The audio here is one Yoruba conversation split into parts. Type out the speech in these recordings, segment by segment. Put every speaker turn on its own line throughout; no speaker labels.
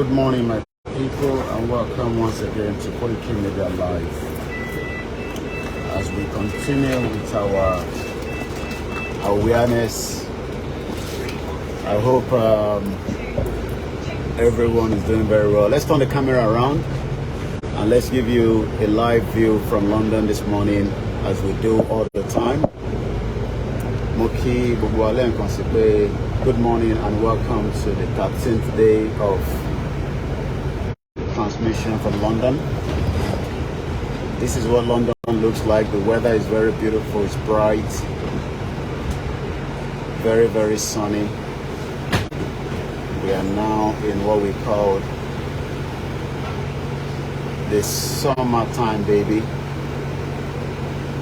Good morning, my people, and welcome once again to Koikimedia Live. As we continue with our awareness, I hope everyone is doing very well. Let's turn the camera around and let's give you a live view from London this morning, as we do all the time. Moki Bubuale and Konsipe, good morning and welcome to the 13th day of transmission from London. This is what London looks like. The weather is very beautiful, it's bright, very, very sunny. We are now in what we call the summertime, baby,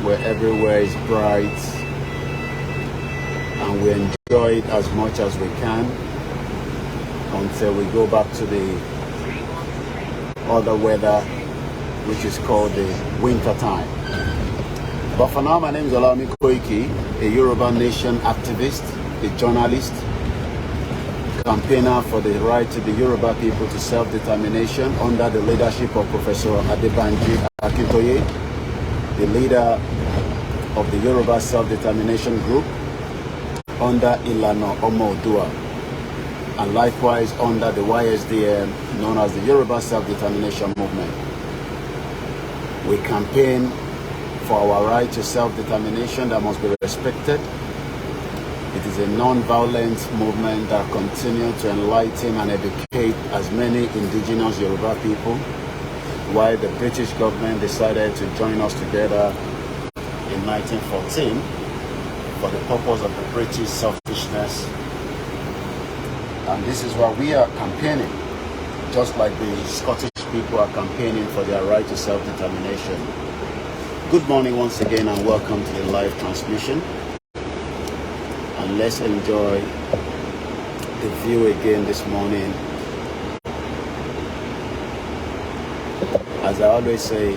where everywhere is bright and we enjoy it as much as we can until we go back to the other weather, which is called the winter time. But for now, my name is Movement Koikimedia, a YòRÀBÁ nation activist, a journalist, campaigner for the right to the YòRÀBÁ people to self-determination under the leadership of Prof AdeBanji Akintoye, the leader of the YòRÀBÁ self-determination group under Ilana Omo-Oòduà, and likewise under the YSDM, known as the YòRÀBÁ self-determination movement. We campaign for our right to self-determination that must be respected. It is a non-violent movement that continues to enlighten and educate as many indigenous Yoruba people, while the British government decided to join us together in 1914 for the purpose of the British selfishness. And this is why we are campaigning, just like the Scottish people are campaigning for their right to self-determination. Good morning once again and welcome to the live transmission. And let's enjoy the view again this morning. As I always say,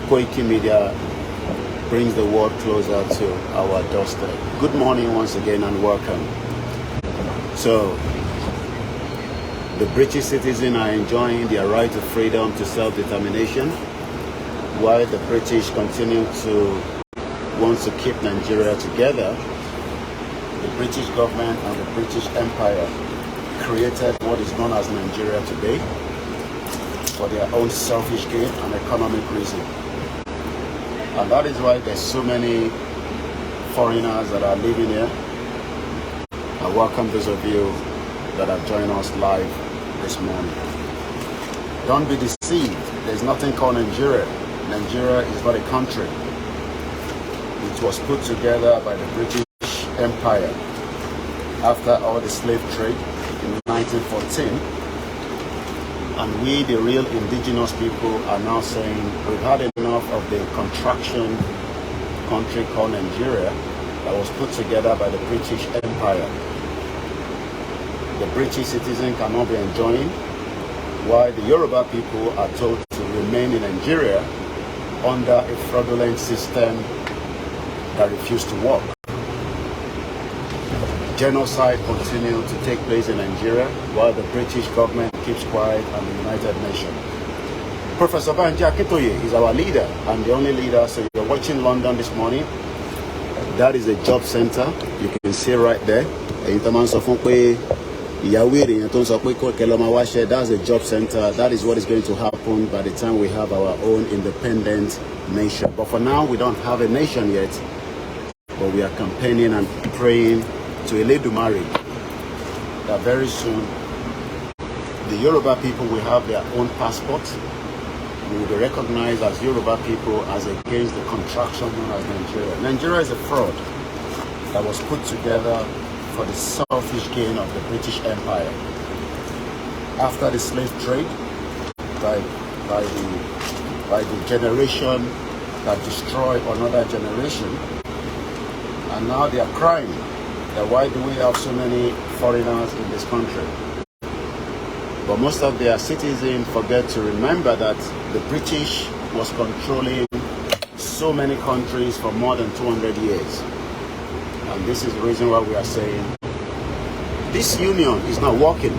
Koikimedia brings the world closer to our doorstep. Good morning once again and welcome. So, the British citizens are enjoying their right to freedom to self-determination, while the British continue to want to keep Nigeria together. The British government and the British Empire created what is known as Nigeria today for their own selfish gain and economic reason. And that is why there's so many foreigners that are living here. I welcome those of you that have joined us live this morning. Don't be deceived. There's nothing called Nigeria. Nigeria is not a country. It was put together by the British Empire after all the slave trade in 1914. And we, the real indigenous people, are now saying we've had enough of the contraction country called Nigeria that was put together by the British Empire. The British citizen cannot be enjoying, while the Yoruba people are told to remain in Nigeria under a fraudulent system that refused to work. Genocide continues to take place in Nigeria while the British government keeps quiet and the United Nations. Prof AdeBanji Akintoye is our leader and the only leader. So you're watching London this morning. That is a job center. You can see right there. That's a job center. That is what is going to happen by the time we have our own independent nation. But for now, we don't have a nation yet. But we are campaigning and praying to Eledumare that very soon the Yoruba people will have their own passport. We will be recognized as Yoruba people as against the contraction known as Nigeria. Nigeria is a fraud that was put together for the selfish gain of the British Empire. After the slave trade, by the generation that destroyed another generation, and now they are crying that why do we have so many foreigners in this country? But most of their citizens forget to remember that the British was controlling so many countries for more than 200 years. And this is the reason why we are saying this union is not working.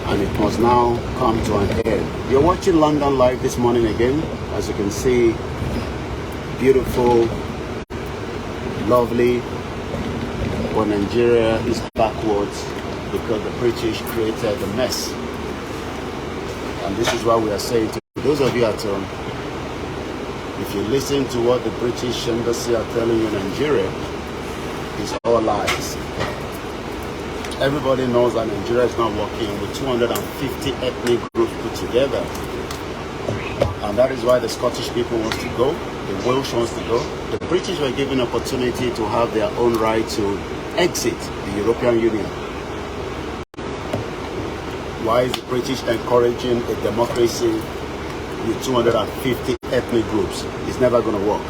and it must now come to an end. You're watching London Live this morning again. As you can see, beautiful, lovely, but Nigeria is backwards because the British created the mess. And this is what we are saying to those of you at home. If you listen to what the British embassy are telling you in Nigeria, it's all lies. Everybody knows that Nigeria is not working with 250 ethnic groups put together. And that is why the Scottish people want to go, the Welsh wants to go. The British were given an opportunity to have their own right to exit the European Union. Why is the British encouraging a democracy with 250 ethnic groups? It's never going to work.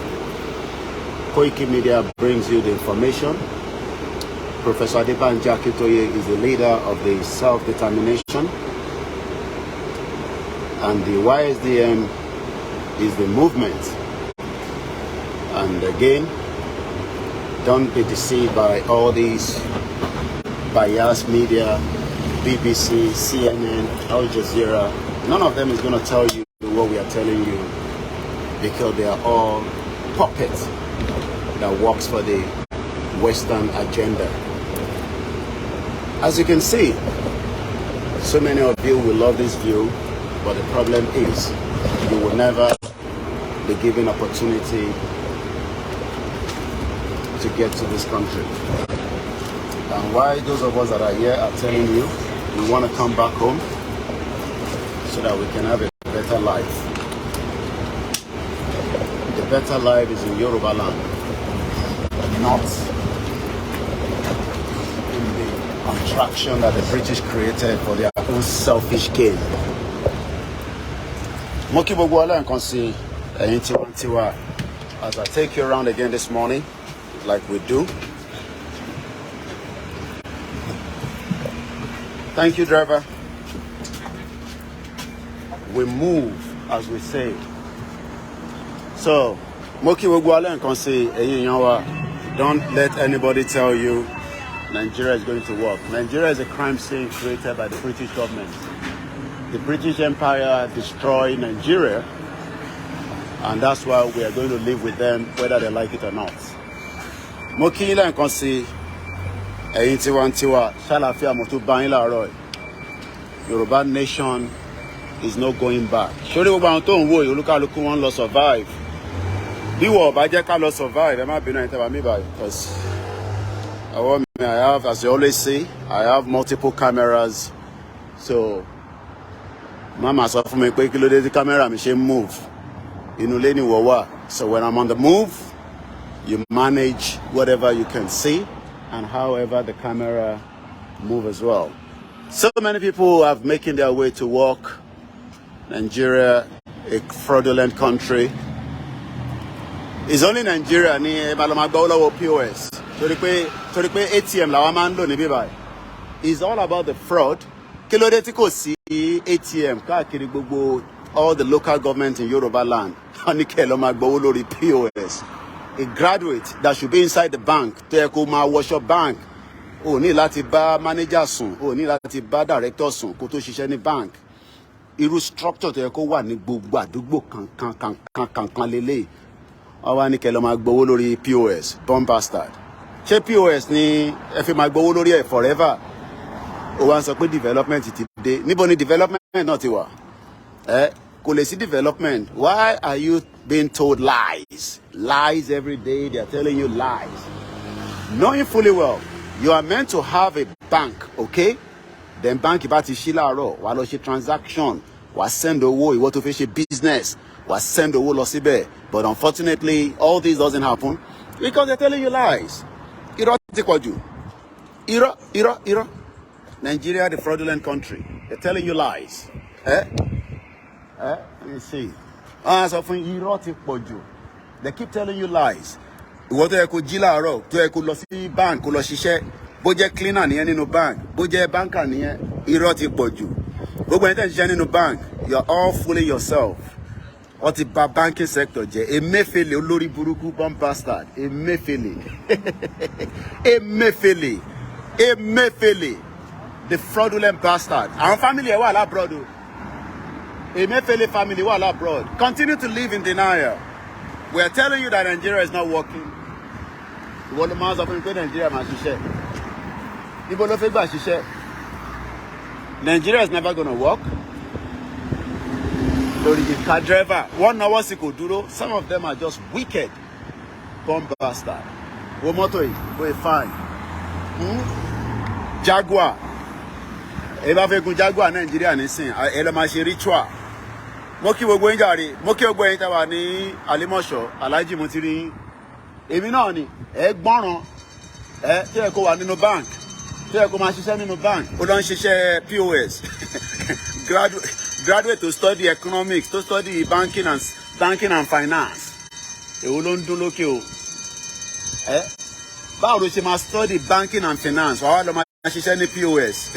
Koikimedia brings you the information. Professor AdeBanji Akintoye is the leader of the self-determination. And the YSDM is the movement. And again, don't be deceived by all these biased media, BBC, CNN, Al Jazeera. None of them is going to tell you what we are telling you, because they are all puppets that works for the Western agenda. As you can see, so many of you will love this view, but the problem is you will never be given opportunity to get to this country. And why those of us that are here are telling you we want to come back home so that we can have a better life. The better life is in Yoruba land, not in the contraction that the British created for their own selfish gain. Moki Bogwala and Konsi Tiwa, as I take you around again this morning, like we do. Thank you, driver. We move as we say. So, Moki Bogwala and Konsi don't let anybody tell you Nigeria is going to work. Nigeria is a crime scene created by the British government. The British Empire destroyed Nigeria, and that's why we are going to live with them, whether they like it or not. Mokila and Konsi, Tiwa, Shalafia Motu Baila Roy. Yoruba nation is not going back. Surely we want to you look at one lost survive. Be what Bajaka lost survive. I might be not me by because I have, as you always say, I have multiple cameras. So Mama saw for me quickly the camera machine move. So when I'm on the move, you manage whatever you can see and however the camera move as well. So many people have making their way to work. Nigeria, a fraudulent country. It's only Nigeria near Malamagola POS. ATM it's all about the fraud. ATM, all the local government in Yoruba land. POS. A graduate that should be inside the bank, wash your bank. Oh, ni lati ba manager sun, oh, ni lati ba director sun, kó tó ṣiṣẹ́ ní bank. Irú structure tó yẹ kó wà ní gbogbo àdúgbò kan lélẹ̀. Àwa ní kẹ́ lọ máa gbowó lórí POS, bomb bastard. Ṣé POS ni ẹ fi máa gbowó lórí ẹ̀ forever? Ó wá sọ pé development ti dé. Níbo ni development náà ti wà? Kò lè sí development. Why are you being told lies? Lies every day. They are telling you lies. Knowing fully well, you are meant to have a bank, okay? Then bank ibá ti ṣí láàárọ̀, wá lọ ṣe transaction, wá send owó, ìwọ tó fẹ́ ṣe business, wá send owó lọ síbẹ̀. But unfortunately, all this doesn't happen because they're telling you lies. Irọ́ ti pọ̀ jù. Irọ́. Nigeria, the fraudulent country. They're telling you lies. Let me see. So from irọ́ ti pọ̀ jù. They keep telling you lies. Ìwọ tó yẹ kó jí láàárọ̀, tó yẹ kó lọ sí bank, kó lọ ṣiṣẹ́. Bó jẹ́ cleaner nìyẹn nínú bank, bó jẹ́ banker nìyẹn, irọ́ ti pọ̀ jù. Gbogbo ẹni tẹ́ ń ṣiṣẹ́ nínú bank, you're all fooling yourself. Wọ́n ti bà banking sector jẹ́. Emefiele olórí burúkú bomb bastard. Emefiele. The fraudulent bastard. Our family are all abroad. Emefiele family are all abroad. Continue to live in denial. We are telling you that Nigeria is not working. Ìwọ ló máa sọ fún mi pé Nigeria máa ṣiṣẹ́. Ibo ló fẹ́ gbà ṣiṣẹ́. Nigeria is never going to work. Lórí ìka driver, wọ́n náwó sí kò dúró. Some of them are just wicked. Bomb bastard. Wo mọ́tò yìí, go fine. Jaguar. Ẹ bá fẹ́ gun Jaguar Nigeria nísìn, ẹ lọ máa ṣe ritual. Mo kí gbogbo yín jàre, mo kí gbogbo yín tá wà ní Alimosho, Alhaji mo ti rí yín. Èmi náà ni ẹ gbọ́ràn tí ẹ kó wà nínú bank, tí ẹ kó máa ṣiṣẹ́ nínú bank, ó lọ ń ṣiṣẹ́ POS. Graduate to study economics, to study banking and finance. Èwo ló ń dún lókè o. Báwo ló ṣe máa study banking and finance? Wàá lọ máa ṣiṣẹ́ ní POS.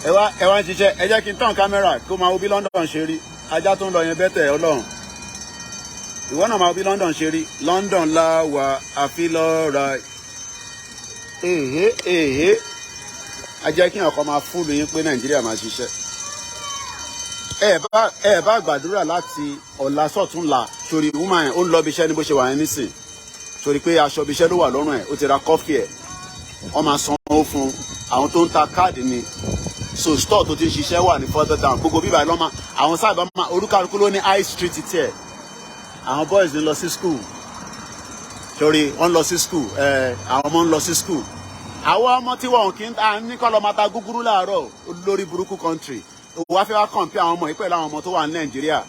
Ẹ wá ń ṣiṣẹ́, ẹ jẹ́ kí n tàn kámẹ́rà kó máa wo bí London ṣe rí. Ajá tó ń lọ yẹn bẹ́tẹ̀ Ọlọ́run. Ìwọ náà máa wo bí London ṣe rí. London la wà àfi lọ́ra. A jẹ́ kí ọkọ̀ máa fúlù yín pé Nàìjíríà máa ṣiṣẹ́. Ẹ bá gbàdúrà láti ọ̀la sọ̀túnla sórí woman yẹn ó ń lọ bí iṣẹ́ ní bó ṣe wà yẹn nísìn. Sórí pé aṣọ bí iṣẹ́ ló wà lọ́rùn ẹ̀ ó ti ra kọ́fì ẹ̀. Wọ́n máa sanwó fún àwọn tó ń ta káàdì ni. So store tó ti ń ṣiṣẹ́ wà ní further down. Gbogbo bíbá lọ́mọ àwọn sábà máa olúkálukú ló ní high street tiẹ̀. Àwọn boys ń lọ sí school. Sórí wọ́n lọ sí school. Àwọn ọmọ ń lọ sí school. Àwọn ọmọ tí wọn kì í ní kọ́ lọ máa ta gúgúrú láàárọ̀ lórí burúkú country. Wá fẹ́ wá compare àwọn ọmọ yìí pẹ̀lú àwọn ọmọ tó wà ní Nàìjíríà.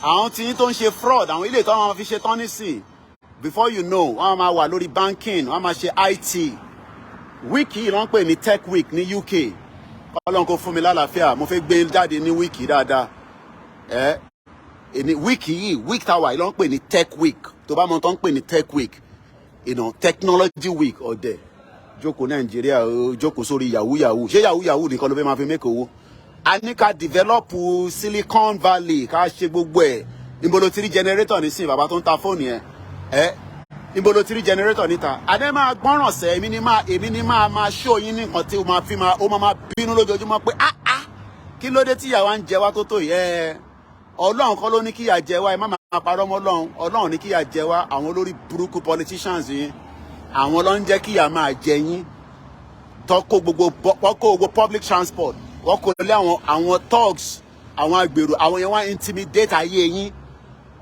Àwọn tí yín tó ń ṣe fraud, àwọn ilé ìtọ́ wọn fi ṣe tán nísìn. Before you know, wọ́n máa wà lórí banking, wọ́n máa ṣe IT. Week yìí ló ń pè ní Tech Week ní UK. Ọlọ́run kò fún mi lálàáfíà, mo fẹ́ gbé jáde ní week yìí dáadáa. Week yìí, week táwa yìí ló ń pè ní Tech Week. Tó bá mọ̀ tó ń pè ní Tech Week, Technology Week ọ̀dẹ̀. Jókòó Nàìjíríà, jókòó sórí yahoo. Ṣé yahoo nìkan ló fẹ́ máa fi make owó? A ní ká develop Silicon Valley, ká ṣe gbogbo ẹ̀. Níbo ló ti rí generator nísìn, bàbá tó ń ta fóònù yẹn. Níbo ló ti rí generator níta. Adé máa gbọ́ràn sẹ́, èmi ni máa show yín ní nǹkan tí ó máa bínú lójoojúmọ́ pé kí ló dé tí ìyà wa ń jẹ wá tó tó yìí. Ọlọ́run kọ́ ló ní kí ìyà jẹ wá, ẹ má máa parọ́ mọ́ Ọlọ́run. Ọlọ́run ní kí ìyà jẹ wá, àwọn olórí burúkú politicians yìí. Àwọn ló ń jẹ́ kí ìyà máa jẹ yín. Tọ́kọ̀ gbogbo public transport. Wọ́n kò lé àwọn thugs, àwọn agbèrò, àwọn yẹn wá intimidate ayé yín.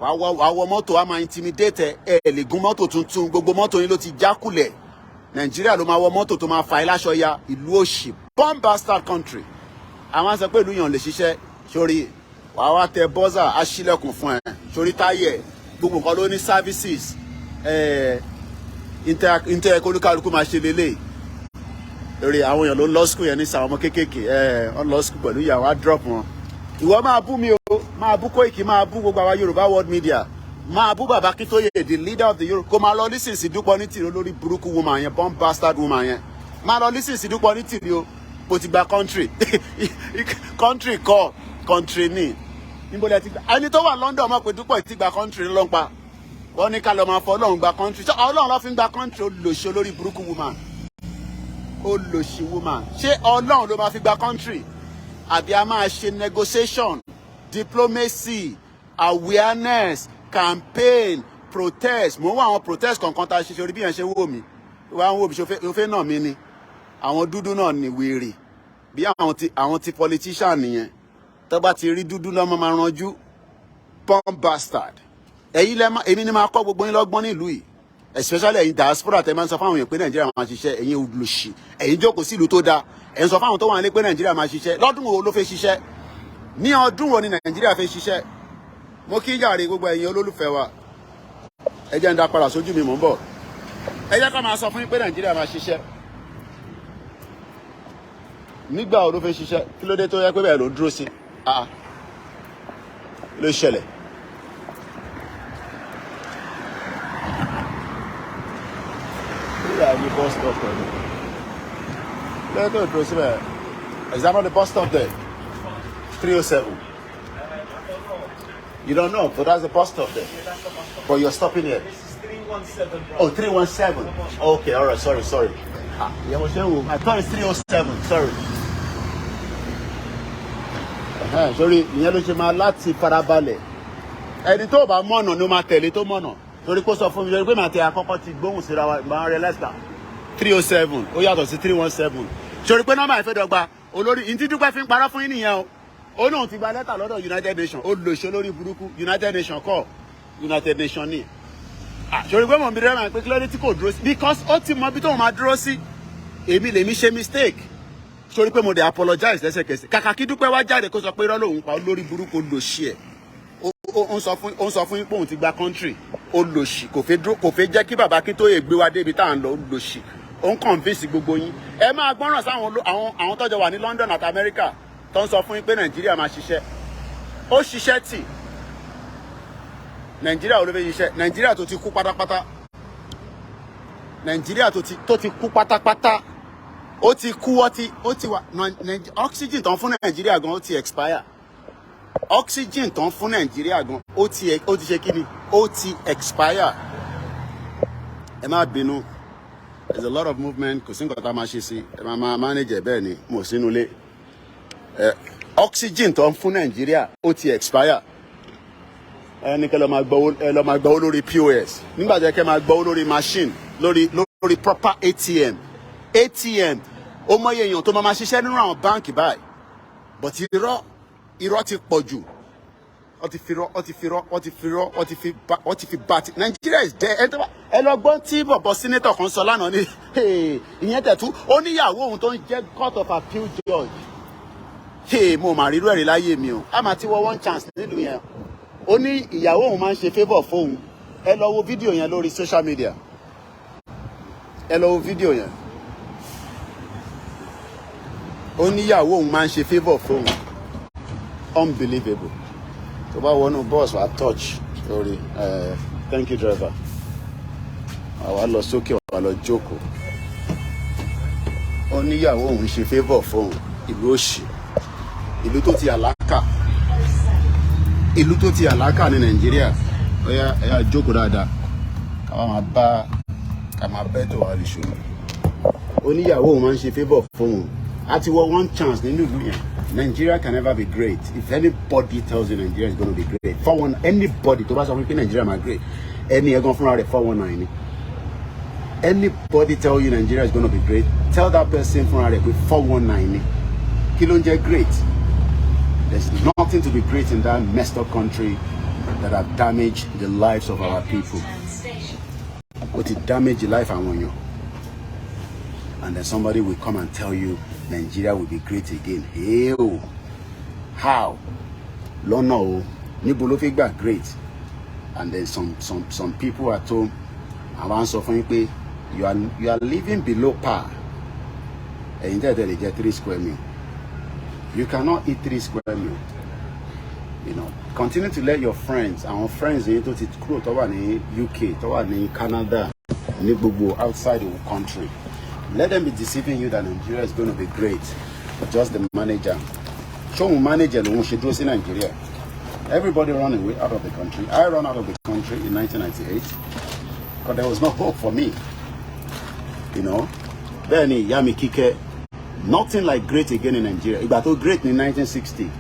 Wàá wọ mọ́tò wá máa intimidate ẹ lè gun mọ́tò tuntun, gbogbo mọ́tò yín ló ti jákulẹ̀. Nàìjíríà ló máa wọ mọ́tò tó máa fa iláṣọ ya, ìlú òṣì, bomb bastard country. Àwọn sọ pé ìlú yàn lè ṣiṣẹ́ sórí wàá wá tẹ bọ́zà aṣílẹ̀kùn fún ẹ sórí táyẹ̀ gbogbo nǹkan ló ní services olúkálukú máa ṣe lélẹ̀. Lórí àwọn èèyàn ló lọ school yẹn ní sàwọn ọmọ kéékèèké wọ́n lọ school pẹ̀lú ìyàwó á drop wọn. Ìwọ máa bú mi o, máa bú Koiki, máa bú gbogbo àwa Yorùbá world media, máa bú bàbá Akintoye, the leader of the Yorùbá. Kó máa lọ lísìn sí Dúpọ̀ ní tìrì olórí burúkú woman yẹn, bomb bastard woman yẹn. Máa lọ lísìn sí Dúpọ̀ ní tìrì o, bó ti gba country. Country kọ́ country ní. Níbo lẹ ti gba? Ẹni tó wà London mọ̀ pé Dúpọ̀ ti gba country ló ń pa. Wọ́n ní ká lọ máa fọ Ọlọ́run gba country. Ṣé Ọlọ́run ló fi ń gba country? Olòṣì olórí burúkú woman. Olòṣì woman. Ṣé Ọlọ́run ló máa fi gba country? Àbí a máa ṣe negotiation, diplomacy, awareness, campaign, protest. Mo wá àwọn protest kankan tá a ṣe sórí bí yẹn ṣe wò mí. Wá ń wò mí ṣòfé náà mi ni. Àwọn dúdú náà ni wèrè. Bí àwọn ti politician nìyẹn. Tó bá ti rí dúdú lọ́mọ máa ranjú. Bomb bastard. Èmi ni máa kọ́ gbogbo yín lọ́gbọ́n nílùú yìí. Especially ẹ̀yin diaspora tẹ́ máa ń sọ fáwọn èèyàn pé Nàìjíríà máa ṣiṣẹ́, ẹ̀yin olùṣì. Ẹ̀yin jókòó sí ìlú tó dáa. Ẹ̀ ń sọ fáwọn tó wà nílé pé Nàìjíríà máa ṣiṣẹ́. Lọ́dún wo ló fẹ́ ṣiṣẹ́? Ní ọdún wo ni Nàìjíríà fẹ́ ṣiṣẹ́? Mo kí jàre gbogbo ẹ̀yin olólùfẹ́ wa. Ẹ jẹ́ ń dá padà sójú mi mò ń bọ̀. Ẹ jẹ́ ká máa sọ fún yín pé Nàìjíríà máa ṣiṣẹ́. Nígbà wo ló fẹ́ ṣiṣẹ́? Kí ló dé tó yẹ pé bẹ́ẹ̀ ló dúró sí? Ló ṣẹlẹ̀. Ní bus stop pẹ̀lú. Lẹ́yìn tó dúró síbẹ̀. Is that not the bus stop there? 307. You don't know, but that's the bus stop there. But you're stopping here.
This is 317.
Oh, 317. Okay, all right. Sorry. Yeah, I thought it's 307. Sorry. Sorry, ìyẹn ló ṣe máa láti farabalẹ̀. Ẹni tó bá mọ̀nà ló máa tẹ̀lé tó mọ̀nà. Torí kó sọ fún mi lórí pé màá tẹ àkọ́kọ́ ti gbóhùn síra wa máa realize that 307 ó yàtọ̀ sí 317. Sorry pé nọ́mbà ìfẹ́ dọ́gba olórí ìntí dúpẹ́ fi ń parọ́ fún yín nìyẹn o. Ó náà ti gba lẹ́tà lọ́dọ̀ United Nations. Ó lò ṣe lórí burúkú. United Nations kọ́ United Nations ni. Sorry pé mò ń bi rẹ́ máa pé kí ló dé tí kò dúró sí. Because ó ti mọ ibi tóun máa dúró sí. Èmi lèmi ṣe mistake. Sorry pé mo dey apologize lẹ́sẹ̀kẹsẹ̀. Kàkà kí dúpẹ́ wá jáde kó sọ pé irọ́ lòun pa olórí burúkú lò ṣí ẹ̀. Ó ń sọ fún yín pé òun ti gba country. Ó lò ṣí kò fẹ́ jẹ́ kí bàbá Akintoye gbé wa débi tá à ń lọ ó lò ṣí. Ó ń convince gbogbo yín. Ẹ máa gbọ́ràn sáwọn àwọn tọ́jọ́ wà ní London àti America tó ń sọ fún yín pé Nàìjíríà máa ṣiṣẹ́. Ó ṣiṣẹ́ tì. Nàìjíríà ò lè fẹ́ ṣiṣẹ́. Nàìjíríà tó ti kú pátápátá. Nàìjíríà tó ti kú pátápátá. Ó ti kú ó ti wà oxygen tán fún Nàìjíríà gan ó ti expire. Oxygen tán fún Nàìjíríà gan ó ti ṣe kíni ó ti expire. Ẹ má bínú. There's a lot of movement kò sí nǹkan tá a máa ṣe sí ẹ máa manage bẹ́ẹ̀ ni mo sínú ilé. Oxygen tán fún Nàìjíríà ó ti expire. Ẹni kẹ́ lọ máa gbọ́ lórí POS nígbà tí kẹ́ máa gbọ́ lórí machine lórí proper ATM ó mọye èèyàn tó máa ṣiṣẹ́ nínú àwọn báǹkì báyìí but irọ́ ti pọ̀ jù ó ti fi bàtì Nigeria is dead. Ẹ lọ gbọ́n tí bọ̀bọ̀ senator kan sọ lánàá ní ìyẹn tẹ̀tú ó níyàwó òun tó ń jẹ́ court of appeal judge mo mà rírú ẹ̀rí láyé mi o a máa ti wọ one chance nílùú yẹn ó ní ìyàwó òun máa ń ṣe favour fóun ẹ lọ wo fídíò yẹn lórí social media ẹ lọ wo fídíò yẹn. Ó níyàwó òun máa ń ṣe favour fóun unbelievable tó bá wọnú bus wà touch lórí thank you driver àwa lọ sókè wà lọ jókòó ó níyàwó òun ṣe favour fóun ìlú òṣì ìlú tó ti àlákà ní Nàìjíríà ẹ̀yà jókòó dáadáa ká máa bẹ́ tó wà lè ṣòro ó níyàwó òun máa ń ṣe favour fóun. At one chance, Nigeria can never be great. If anybody tells you Nigeria is going to be great, anybody to Nigeria is great, any 419. Anybody tell you Nigeria is going to be great, tell that person with 419. Kilonje great. There's nothing to be great in that messed up country that have damaged the lives of our people. But it damaged the life of you. And then somebody will come and tell you Nigeria will be great again. Hey, how? Lono, níbo ló fi gbà great. And then some people at home are suffering pé you are living below par. And there they get 3 square meal. You cannot eat 3 square meal. You know, continue to let your friends, our friends in to UK, to Canada, outside the country. Let them be deceiving you that Nigeria is going to be great. Just the manager. Show me manager who should do in Nigeria. Everybody run away out of the country. I ran out of the country in 1998 because there was no hope for me. You know, Benny, Yami Kike, nothing like great again in Nigeria. It was great in 1960.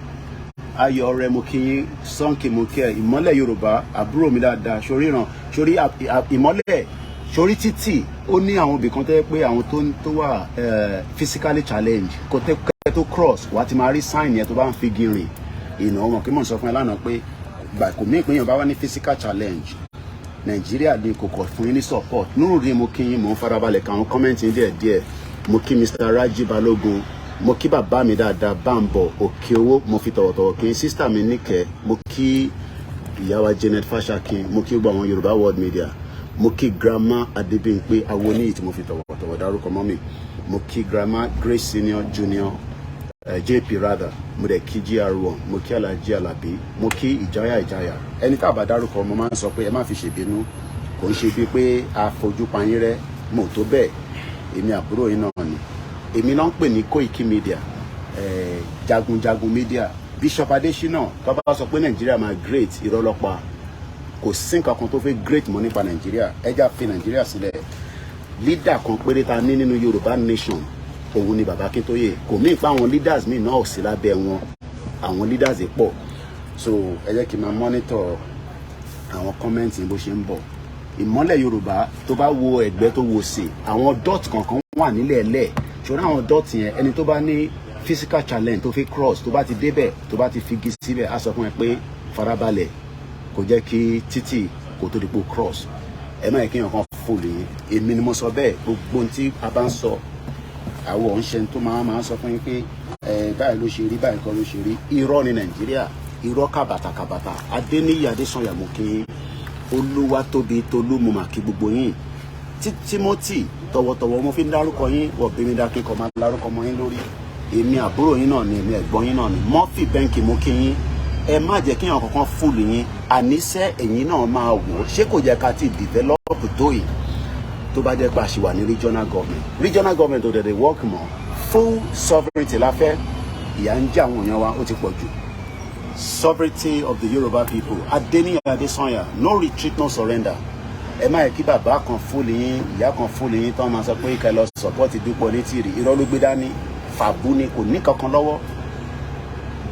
Ayore Moki, Sonke Moki, Imole Yoruba, Aburo Midada, Shori Imole. Sori títì ó ní àwọn ibì kan tẹ́ pé àwọn tó wà physically challenged kò tẹ́ tó cross wà ti máa rí sign yẹn tó bá ń fi gírin ìnà ọmọ kí mò ń sọ fún ẹ lánàá pé gbà kò mí ìpínyàn bá wà ní physical challenge Nàìjíríà ní kò kọ̀ fún yín ní support nínú rí mo kí yín mò ń farabalẹ̀ ka àwọn comment yín díẹ̀ mo kí Mr. Raji Balogun mo kí bàbá mi dáadáa Bambo òkè owó mo fi tọ̀wọ̀tọ̀wọ̀ kí sister mi Níkẹ́ mo kí ìyá wa Janet Fashakin mo kí gbogbo àwọn Yorùbá World Media mo kí grandma Adebanji Akintoye tí mo fi tọ̀wọ̀tọ̀wọ̀ dárúkọ mọ́ mi mo kí grandma Grace Senior Junior JP rather mo dẹ̀ kí GR1 mo kí Alhaji Alabi mo kí Ìjáyà ẹni tá bá dárúkọ mo máa ń sọ pé ẹ má fi ṣèbínú kò ń ṣe bí pé a fojú pa yín rẹ́ mo tó bẹ́ẹ̀ èmi àbúrò yín náà ni èmi náà ń pè ní Koikimedia jagunjagun media Bishop Adesina tó bá sọ pé Nàìjíríà máa great ìrọlọ́pàá kò sí nǹkan kan tó fẹ́ great mọ́ nípa Nàìjíríà ẹja fi Nàìjíríà sílẹ̀ leader kan péré ta ní nínú Yorùbá nation òun ni bàbá Akintoye. Kò mí pa àwọn leaders míì náà ò sí lábẹ́ wọn, àwọn leaders pọ̀. So ẹ jẹ́ kí n máa monitor àwọn comment bó ṣe ń bọ̀. Ìmọ́lẹ̀ Yorùbá tó bá wo ẹ̀gbẹ́ tó wo sí, àwọn dot kankan wà nílẹ̀ ẹ̀lẹ́. Ṣọ́ra àwọn dot yẹn, ẹni tó bá ní physical challenge tó fi cross, tó bá ti débẹ̀, tó bá ti figi síbẹ̀, á sọ fún ẹ pé farabalẹ̀, kò jẹ́ kí títì kò tó dípò cross. Ẹ má yẹ kí èèyàn kan fò lè yín. Èmi ni mo sọ bẹ́ẹ̀. Gbogbo ohun tí a bá ń sọ, àwọn ọ̀nṣẹ́ tó máa sọ fún yín pé báyìí ló ṣe rí, báyìí kan ló ṣe rí. Irọ́ ní Nàìjíríà, irọ́ kàbàtàkàbàtà. Adéníyì Adésànyà mo kí Olúwatóbi Tolú mo mà kí gbogbo yín. Timothy tọwọ́tọwọ́ mo fi ń dárúkọ yín, wọ̀ bí mi dákẹ́ kọ́ máa dárúkọ mọ́ yín lórí. Èmi àbúrò yín náà ni, èmi ẹ̀gbọ́n yín náà ni. Murphy Bẹ́ńkì mo kí yín. Ẹ má jẹ́ kí èèyàn kankan fúlù yín. Àníṣe ẹ̀yin náà máa wò. Ṣé kò jẹ́ ká ti develop tó yìí tó bá jẹ́ pé a ṣì wà ní regional government? Regional government ò dẹ̀ work mọ́. Full sovereignty la fẹ́. Ìyà ń jẹ àwọn èèyàn wa, ó ti pọ̀ jù. Sovereignty of the Yoruba people. Adéníyì Adésànyà, no retreat, no surrender. Ẹ má yẹ kí bàbá kan fúlù yín, ìyá kan fúlù yín tán máa sọ pé kẹ́ lọ support Dúpọ̀ Onítìrì. Irọ́ ló gbé dání. Fàbú ni, kò ní kankan lọ́wọ́.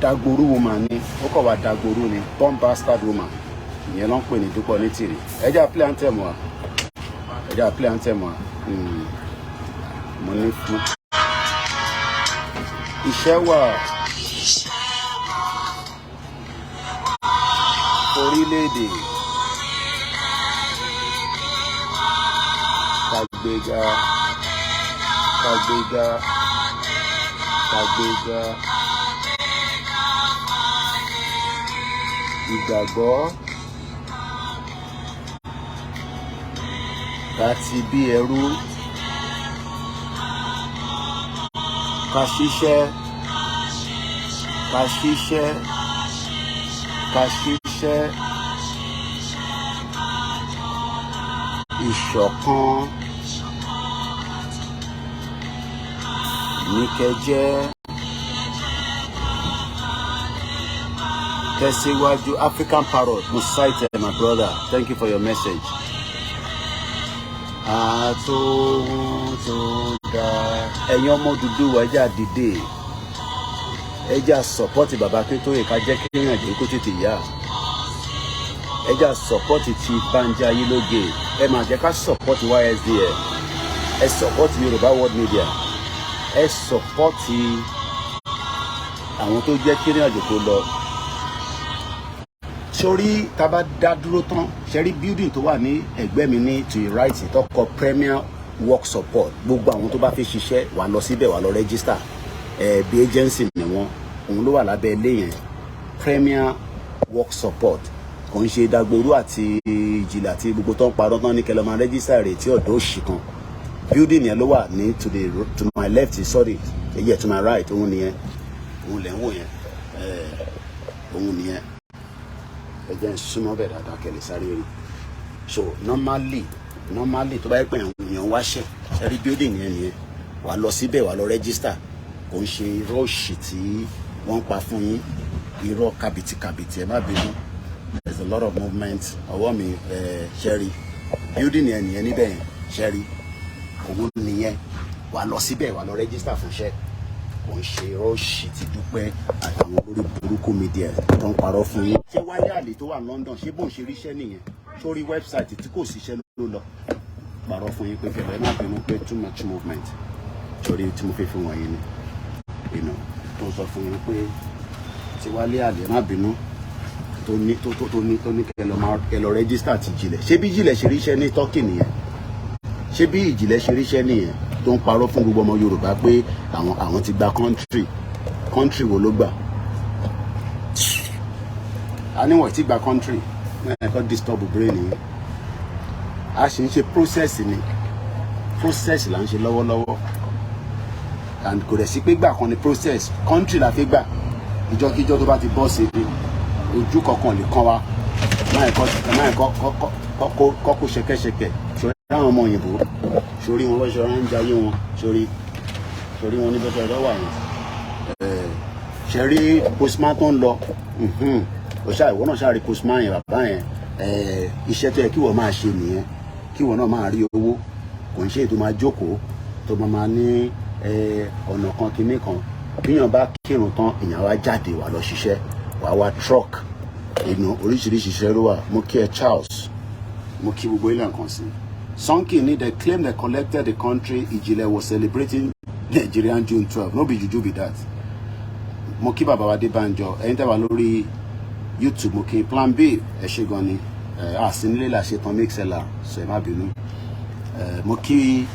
Dagboru woman ni, ó kọ̀ wá dagboru ni, born bastard woman. Ìyẹn ló ń pè ní Dúpọ̀ Onítìrì. Ẹ jẹ́ play anthem wa. Ẹ jẹ́ play anthem wa. Mo ní fún. Iṣẹ́ wà. Orílẹ̀-èdè. Kàgbéga. Kàgbéga. Kàgbéga. Ìgbàgbọ́. Láti bí ẹrú. Ká ṣiṣẹ́. Ká ṣiṣẹ́. Ká ṣiṣẹ́. Ìṣọ̀kan. Ní kẹjẹ́. Tẹ̀síwájú. African Parrot, Musaite, my brother. Thank you for your message. Ẹ̀yin ọmọ Odùduwà, ẹ jẹ́ á dìde. Ẹ jẹ́ á support bàbá Akintoye ká jẹ́ kéèyàn dé kó tètè yá. Ẹ jẹ́ á support Chief Banji Ayilóge. Ẹ máa jẹ́ ká support YSDF. Ẹ support Yorùbá World Media. Ẹ support àwọn tó jẹ́ kéèyàn àjò tó lọ. Sórí tá bá dá dúró tán, ṣẹ́rí building tó wà ní ẹ̀gbẹ́ mi ní to your right tó kọ Premier Work Support. Gbogbo àwọn tó bá fẹ́ ṣiṣẹ́ wà lọ síbẹ̀, wà lọ register. Bí agency ni wọ́n, òun ló wà lábẹ́ ilé yẹn. Premier Work Support. Kò ń ṣe Dagboru àti Ìjìnlẹ̀ àti gbogbo tó ń parọ́ tán ní kẹlẹ́ máa register rẹ̀ tí ọ̀dọ́ òṣì kan. Building yẹn ló wà ní to my left, sorry, yeah, to my right, òun nìyẹn. Òun lẹ̀ ń wò yẹn. Òun nìyẹn. Ẹ jẹ́ n súnmọ́ bẹ̀ dáadáa kẹ́lẹ́ sáré rí. So normally tó bá yẹ pé àwọn èèyàn wáṣẹ́, ẹ̀rí building yẹn nìyẹn. Wà lọ síbẹ̀, wà lọ register. Kò ń ṣe irọ́ òṣì tí wọ́n ń pa fún yín. Irọ́ kàbìtì ẹ má bínú. There's a lot of movement. Ọwọ́ mi ṣẹ́rí. Building yẹn nìyẹn níbẹ̀ yẹn ṣẹ́rí. Òun nìyẹn. Wà lọ síbẹ̀, wà lọ register fún iṣẹ́. Kò ń ṣe irọ́ òṣì tí Dúpẹ́ àtàwọn olórí burúkú media tó ń parọ́ fún yín. Ṣé Wálé Àlè tó wà London, ṣé bóun ṣe ríṣẹ́ nìyẹn? Sórí website tí kò síṣẹ́ ló lọ. Parọ́ fún yín pé kẹlẹ́ má bínú pé too much movement. Sórí tí mo fi fún wọn yín ni. Tó sọ fún yín pé tí Wálé Àlè má bínú tó ní kẹlọ register ti Ìjìnlẹ̀. Ṣé bí Ìjìnlẹ̀ ṣe ríṣẹ́ ní Turkey nìyẹn? Ṣé bí Ìjìnlẹ̀ ṣe ríṣẹ́ nìyẹn? Tó ń parọ́ fún gbogbo ọmọ Yorùbá pé àwọn ti gba country wo ló gbà? A níwọ̀n ti gba country, ẹ̀kọ́ disturb brain yìí. A ṣe ń ṣe process là ń ṣe lọ́wọ́lọ́wọ́. And kò dẹ̀ sí pé gbà kan ní process, country la fi gbà. Ìjọkíjọ́ tó bá ti bọ́ sí ibi, ojú kankan lè kán wa. Máa kọ́kọ́ ṣẹ̀kẹ̀ṣẹ̀kẹ̀. Ṣòrí àwọn ọmọ òyìnbó, ṣòrí wọn bọ́ṣọ ń jayé wọn, ṣòrí wọn ní bọ́ṣọ lọ́wọ́ àwọn. Ṣẹ̀rí postman tó ń lọ. Ìwọ náà ṣáà rí postman yẹn, bàbá yẹn. Iṣẹ́ tó yẹ kí wọ́n máa ṣe nìyẹn. Kí wọ́n náà máa rí owó. kò ń ṣe ètò máa jókòó tó máa ní ọ̀nà kan kinní kan bíyàn bá kírun tán èèyàn wá jáde wà lọ ṣiṣẹ́ wà wá truck oríṣiríṣi iṣẹ́ ló wà. Mo kí ẹ Charles, mo kí gbogbo ilé nǹkan sí. Sonkin ni they claim they collected the country. Ijile was celebrating Nigerian June 12. No be juju be that. Mo kí Baba AdeBanji, ẹ̀yin tẹ́ wà lórí YouTube, mo kí Plan B, ẹ ṣé gan ni. Àsínilé la ṣe tán make seller, so ẹ má bínú. Mo kí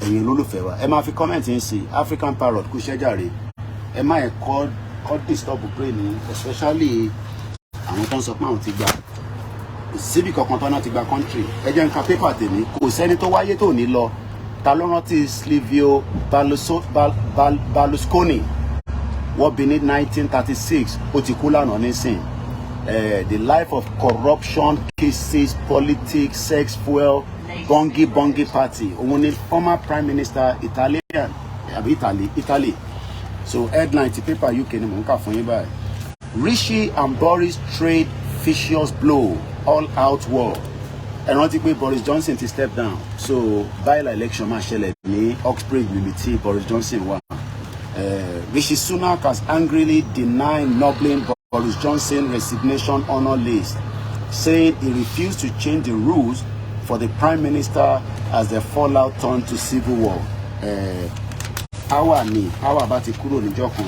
ẹ̀yin olólùfẹ́ wa. Ẹ máa fi comment yín sí African Parrot kú iṣẹ́ jàre. Ẹ má ẹ call disturb brain ni, especially àwọn tó ń sọ pé àwọn ti gba síbi kankan tó náà ti gba country. Ẹ jẹ́ n ka paper tèmi, kò sẹ́ni tó wáyé tó ní lọ. Ta ló rántí Silvio Berlusconi wọ́n bí ní 1936 ó ti kú lánàá nísìn. The life of corruption, cases, politics, sex, fuel, bongi party. Òun ni former prime minister Italian àbí Italy. So headline ti paper UK ni mò ń kà fún yín báyìí. Rishi and Boris trade vicious blow, all out war. Ẹ rántí pé Boris Johnson ti step down, so by-election máa ṣẹlẹ̀ ní Oxbridge níbi tí Boris Johnson wà. Rishi Sunak has angrily denied nubbling Boris Johnson resignation honor list, saying he refused to change the rules for the Prime Minister as the fallout turned to civil war. Power bá ti kúrò níjọ́ kan,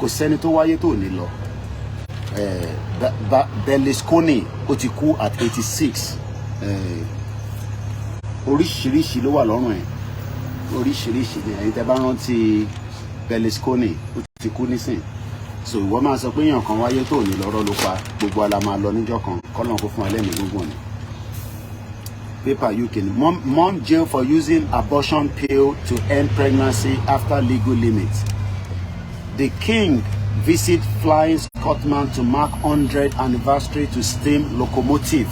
kò sẹ́ni tó wáyé tó ní lọ. Berlusconi ó ti kú at 86. Oríṣiríṣi ló wà lọ́rùn ẹ̀. Oríṣiríṣi ni ẹ̀yin tẹ́ bá rántí Berlusconi ó ti kú nísìn. So ìwọ máa sọ pé èèyàn kan wáyé tó ní lọ́rọ̀ ló pa, gbogbo ala máa lọ níjọ́ kan, kọ́lọ́n kó fún wa lẹ́mìí gbogbo ni. Paper UK ni mom jail for using abortion pill to end pregnancy after legal limits. The king visit flying Scotland to mark 100th anniversary to steam locomotive.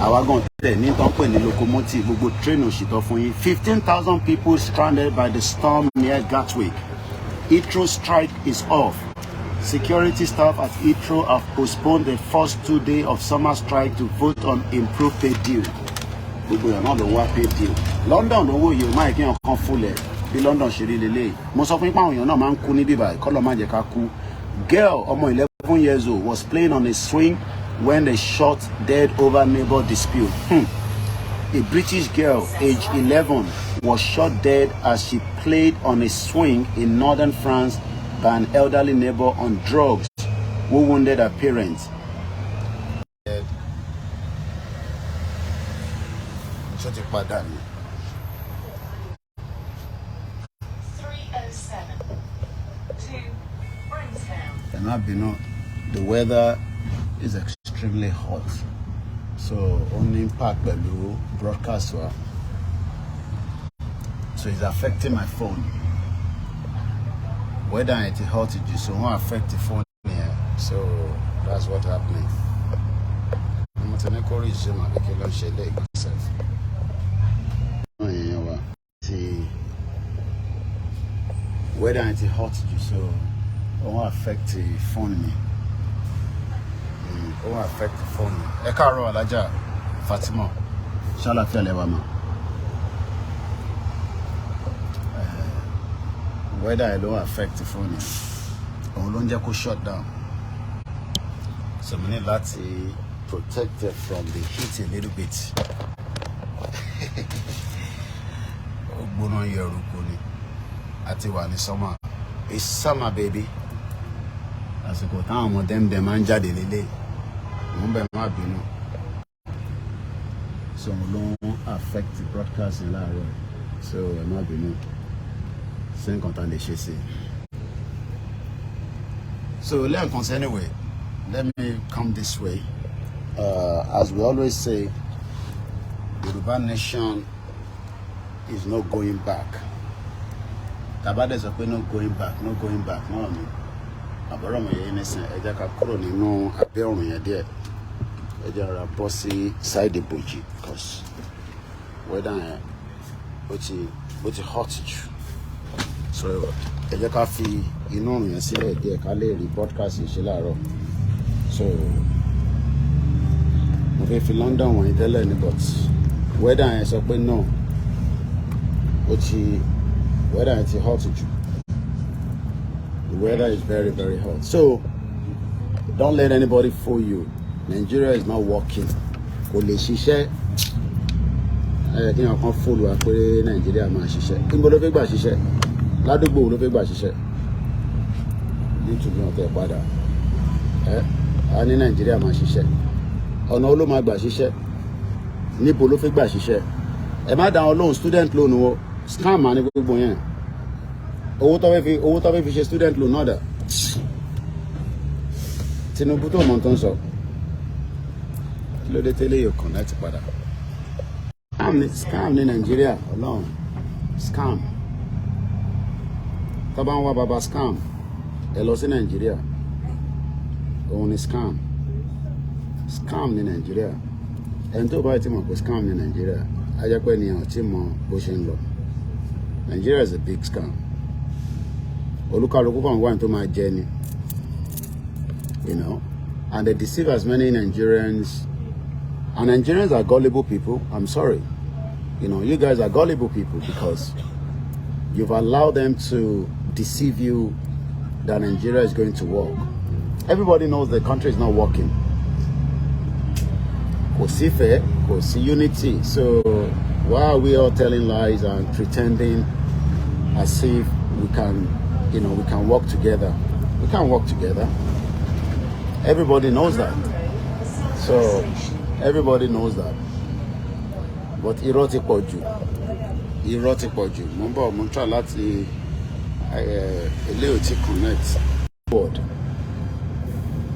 Àwa gan tẹ̀ ní tán pè ní locomotive, gbogbo train òṣìtọ́ fún yín. 15,000 people stranded by the storm near Gatwick. Heathrow strike is off. Security staff at Heathrow have postponed the first 2 days of summer strike to vote on improved pay deal. Gbogbo yẹn náà ló wá pay deal. London lówó yìí ó máa kí wọn kan fúnlẹ̀ bí London ṣe rí lélẹ̀. Mo sọ fún yín pé àwọn èèyàn náà máa ń kú ní bíbá ìkọlọ má jẹ́ ká kú. Girl ọmọ 11 years old was playing on a swing when they shot dead over neighbor dispute. A British girl aged 11 was shot dead as she played on a swing in northern France by an elderly neighbor on drugs who wounded her parents. The weather is extremely hot, so only impact below broadcast. So it's affecting my phone. Weather is hot, so it won't affect the phone here. So that's what's happening. I'm going to resume my vacation myself. Weather is hot, so it won't affect the phone. It won't affect the phone. Ẹ káàárọ̀ Alájà Fatima. Ṣàlàáfíà lẹ wà mà. Weather don't affect the phone. Òun ló ń jẹ́ kó shut down. So we need to protect it from the heat a little bit. Ogbono yeruko ni. Àti wà ní summer. It's summer, baby. Àsìkò táwọn ọmọ dem máa ń jáde lélẹ̀. Wọ́n bẹ̀ má bínú. So we don't affect the broadcasting láàárọ̀. So ẹ má bínú. Same content they should see. So anyway, let me come this way. As we always say, the Yorùbá nation is not going back. Tabades of no going back, no going back. No, Abraham innocent. I just kúrò nínú abẹ́ ọ̀run yẹn díẹ̀. I just ra bọ́ sí side ìbòjì because weather ó ti hot jù. So ẹ jẹ́ ká fi inú ọ̀run yẹn sílẹ̀ díẹ̀ ká lè rí broadcast ṣe láàárọ̀. So mo fẹ́ fi London wọ̀nyí tẹ́lẹ̀ ní but weather yẹn sọ pé no weather yẹn ti hot jù. The weather is very, very hot. So don't let anybody fool you. Nigeria is not working. Kò lè ṣiṣẹ́. Kí ni ọkàn fool wa pé Nigeria máa ṣiṣẹ́. Níbo ló fẹ́ gbà ṣiṣẹ́? Ládùúgbò ló fẹ́ gbà ṣiṣẹ́. YouTube náà tẹ̀ padà. A ní Nigeria máa ṣiṣẹ́. Ọ̀nà wo ló máa gbà ṣiṣẹ́? Níbo ló fẹ́ gbà ṣiṣẹ́? Ẹ má dá wọn lóhùn student loan wo. Scam máa ní gbogbo yẹn. Owó tó fẹ́ fi ṣe student loan náà dà. Tinubu tó mọ̀ tó ń sọ. Kí ló dé tẹ́lẹ̀ yóò connect padà? Scam ní Nàìjíríà Ọlọ́run. Scam. Tó bá ń wá baba scam. Ẹ lọ sí Nàìjíríà. Òun ni scam. Scam ní Nàìjíríà. Ẹni tó bá ti mọ̀ pé scam ní Nàìjíríà, á jẹ́ pé ènìyàn tí mọ̀ bó ṣe ń lọ. Nigeria is a big scam. Olúkálùkù kan wà tó máa jẹ ni. You know, and they deceive as many Nigerians. And Nigerians are gullible people. I'm sorry. You know, you guys are gullible people because you've allowed them to deceive you that Nigeria is going to work. Everybody knows the country is not working. Kò sí ìfẹ́, kò sí unity. So why are we all telling lies and pretending as if we can, you know, we can work together? We can't work together. Everybody knows that. So everybody knows that. But irọ́ ti pọ̀ jù. Irọ́ ti pọ̀ jù. Mo ń bọ̀, mo ń try láti ilé ò ti connect. Forward.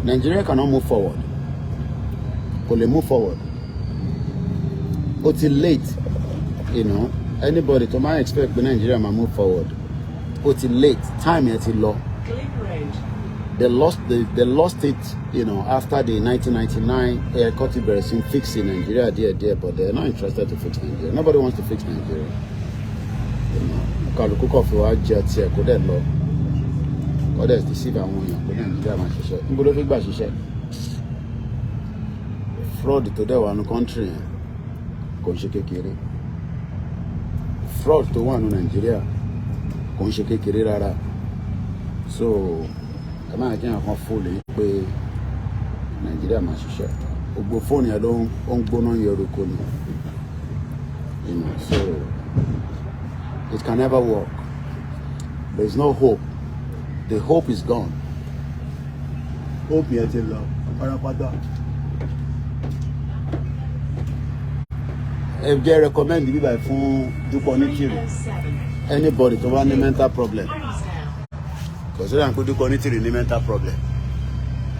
Nigeria cannot move forward. Kò lè move forward. Ó ti late, you know. Anybody to my expect pé Nigeria ma move forward. Ó ti late. Time yẹn ti lọ. They lost it, you know, after the 1999 cut in fixing Nigeria there, but they're not interested to fix Nigeria. Nobody wants to fix Nigeria. You know, Kaluku fi wa jẹ tiẹ̀ kó dẹ̀ lọ. Others deceive àwọn èèyàn pé Nigeria máa ṣiṣẹ́. Níbo ló fi gbà ṣiṣẹ́? Fraud tó dẹ̀ wà ní country yẹn kò ń ṣe kékeré. Fraud tó wà ní Nigeria kò ń ṣe kékeré rárá. So ẹ máa jẹ́ àwọn fóònù yìí pé Nàìjíríà máa ṣiṣẹ́. Gbogbo fóònù yẹn ló ń gbóná yẹrùkọ ni. You know, so it can never work. There is no hope. The hope is gone. Hope yẹn ti lọ pátápátá. Ẹ jẹ́ recommend bíbá fún Dúpọ̀ Onítìrì. Anybody tó bá ní mental problem. Consider pé Dúpọ̀ Onítìrì ní mental problem.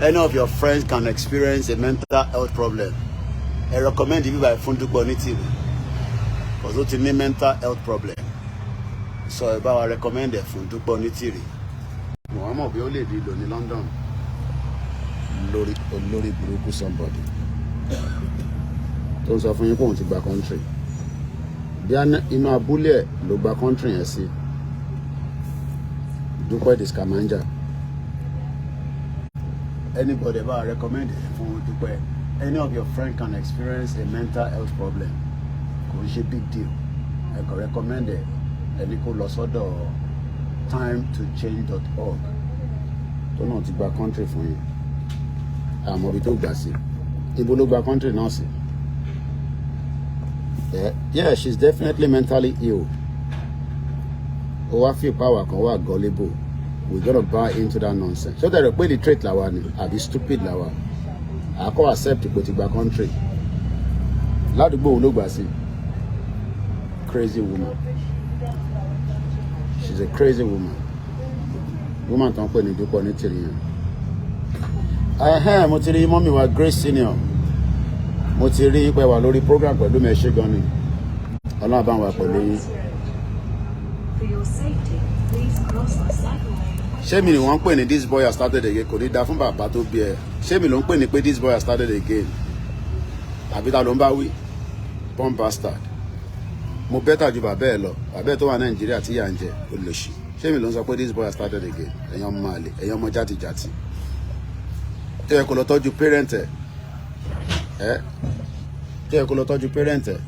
Any of your friends can experience a mental health problem. I recommend you by fún Dúpọ̀ Onítìrì because ó ti ní mental health problem. So ẹ bá wa recommend ẹ fún Dúpọ̀ Onítìrì. Mo mọ̀ bí ó lè di lò ní London. Lórí burúkú somebody. Tó ń sọ fún yín pé òun ti gba country. Bí inú abúlé ẹ̀ ló gba country yẹn sí. Dúpọ̀ Discamanja. Anybody ever recommend it for Dúpọ̀? Any of your friends can experience a mental health problem. Kò ń ṣe big deal. I can recommend it. Ẹni kò lọ sọ́dọ̀ timetochange.org. Tó náà ti gba country fún yín. Àmọ́ ibi tó gbà sí. Ibo ló gba country náà sí. Yeah, she's definitely mentally ill. Ó feel power kan wà gullible. We gotta buy into that nonsense. So they're really trait lawa ni, àbí stupid lawa. I can't accept to go to back country. Ládùúgbò ló gbà sí. Crazy woman. She's a crazy woman. Woman tó ń pè ní Dúpọ̀ Onítìrì yẹn. Mo ti rí mọ́mì wa Grace Senior. Mo ti rí pé wà lórí program pẹ̀lú mi ṣe gan ni. Ọlọ́run bá wà pẹ̀lú yín. Ṣé mi ni wọ́n ń pè ní this boy has started again? Kò ní da fún bàbá tó bí ẹ. Ṣé mi ló ń pè ní pé this boy has started again? Àbí ta ló ń bá wí? Born bastard. Mo bẹ́tà ju bàbá ẹ lọ. Bàbá ẹ tó wà Nàìjíríà tí yà ń jẹ olóṣì. Ṣé mi ló ń sọ pé this boy has started again? Ẹ̀yin ọmọ àlè, ẹ̀yin ọmọ játijàti. Tẹ́ ẹ kò lọ tọ́jú parent ẹ̀. Tẹ́ ẹ kò lọ tọ́jú parent ẹ̀.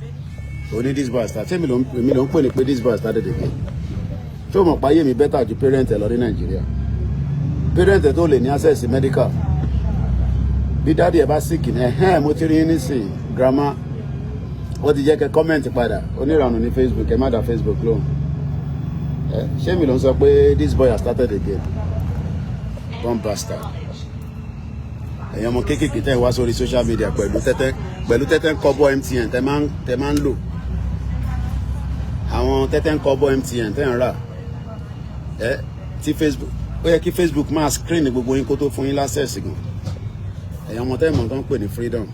Only this boy start. Tell me don't put it. This boy started again. Show me pay me better to parent in Nigeria. Parent tó lè ní access medical. Bí daddy ẹ bá sick ni mo ti rí nísìn grandma. Ó ti jẹ́ kẹ́ comment padà. Onírànù ní Facebook, ẹ má dá Facebook lóhùn. Ṣé mi ló ń sọ pé this boy has started again. One bastard. Ẹ̀yin ọmọ kéékèèké tẹ́ wá sórí social media pẹ̀lú tẹ́tẹ́ kọ́bọ̀ MTN tẹ́ máa ń lò. Àwọn tẹ́tẹ́ kọ́bọ̀ MTN tẹ́ ń rà. Ti Facebook. Ó yẹ kí Facebook máa screen gbogbo yín kó tó fún yín access gan. Ẹ̀yin ọmọ tẹ́ mọ̀ tán pè ní freedom.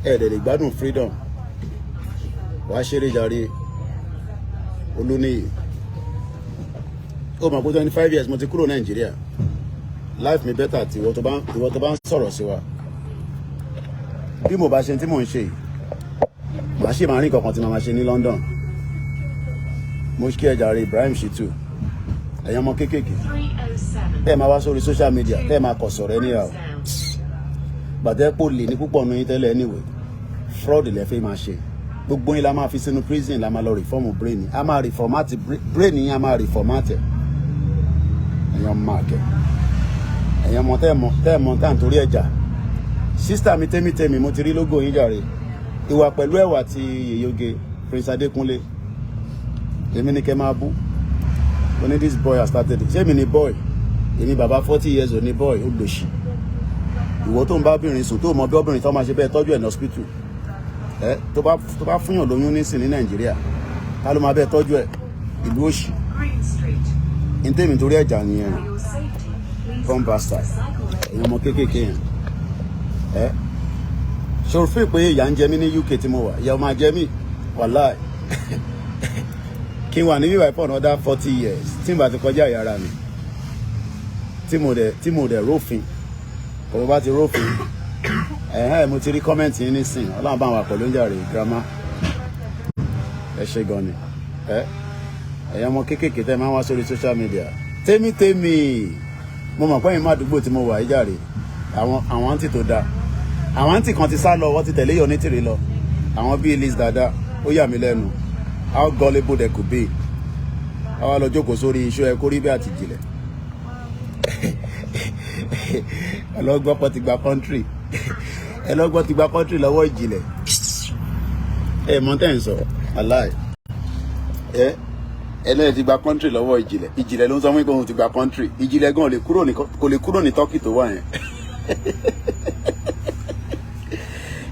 Dẹ̀ lè gbádùn freedom. Wàá ṣeré jàre Olúníyì. Ó mọ̀ pé 25 years mo ti kúrò Nàìjíríà. Life mi better tí ìwọ tó bá ń sọ̀rọ̀ sí wa. Bí mo bá ṣe tí mò ń ṣe yìí, màá ṣe máa rí nǹkan kan tí màá ṣe ní London. Mo kí ẹ jàre Ibrahim Shitu. Ẹ̀yin ọmọ kéékèèké. Tẹ́ ẹ máa wá sórí social media, tẹ́ ẹ máa kọ̀ sọ̀rọ̀ ẹni àwọ̀. Gbàtẹ́ pò lè ní púpọ̀ nù yín tẹ́lẹ̀ anyway. Fraud lẹ fẹ́ máa ṣe. Gbogbo yín la máa fi sínú prison, la máa lọ reform brain. A máa reformat brain yín, a máa reformat ẹ̀. Ẹ̀yin ọmọ àkẹ́. Ẹ̀yin ọmọ tẹ́ ẹ mọ̀ tá à ń torí ẹja. Sister mi tẹ́mi mo ti rí logo yín jàre. Ìwà pẹ̀lú ẹ̀wà ti Yèyóge Prince Adékúnlé. Èmi ni kẹ́ máa bú. When this boy has started, ṣé mi ni boy? Èmi bàbá 40 years old ni boy, ó lòṣì. Ìwọ tó ń bá obìnrin sùn tó mọ bí obìnrin tó máa ṣe bẹ́ẹ̀ tọ́jú ẹ̀ ní hospital. Tó bá fúnyàn lóyún nísìn ní Nàìjíríà, ká ló máa bẹ́ẹ̀ tọ́jú ẹ̀? Ìlú òṣì. Ní tèmi torí ẹ̀jà nìyẹn. Come bastard. Ẹ̀yin ọmọ kéékèèké yẹn. Ṣé o fi pé ìyà ń jẹ mí ní UK tí mo wà? Ìyà ó máa jẹ mí. Wàláì. Kí n wà ní bíbá for another 40 years. Tí n bá ti kọjá ìyára mi. Tí mo dẹ̀ rófin. Kò bá ti rófin. Mo ti rí kọ́mẹ́ǹtì yín nísìn. Ọlọ́run bá wà pẹ̀lú oúnjẹ rẹ̀ girama. Ẹ ṣe gan ni. Ẹ̀yin ọmọ kéékèèké tẹ́ máa ń wá sórí social media. Tèmi. Mo mọ̀ pé ẹ̀yin má àdúgbò tí mo wà yìí jàre. Àwọn àǹtí tó dáa. Àwọn àǹtí kan ti sá lọ, wọ́n ti tẹ̀lé yọ ní tìrì lọ. Àwọn bíi Liz Dada, ó yà mí lẹ́nu. How gullible they could be. Àwa lọ jókòó sórí iṣu ẹ kó rí bí àti jìnlẹ̀. Ẹlọ́gbọ́n ti gba country. Ẹlọ́gbọ́n ti gba country lọ́wọ́ ìjìnlẹ̀. Mọ́tẹ́ ń sọ, aláì. Ẹlẹ́yìn ti gba country lọ́wọ́ ìjìnlẹ̀. Ìjìnlẹ̀ ló ń sọ fún ìgbóhùn ti gba country. Ìjìnlẹ̀ gan kò lè kúrò ní Turkey tó wà yẹn.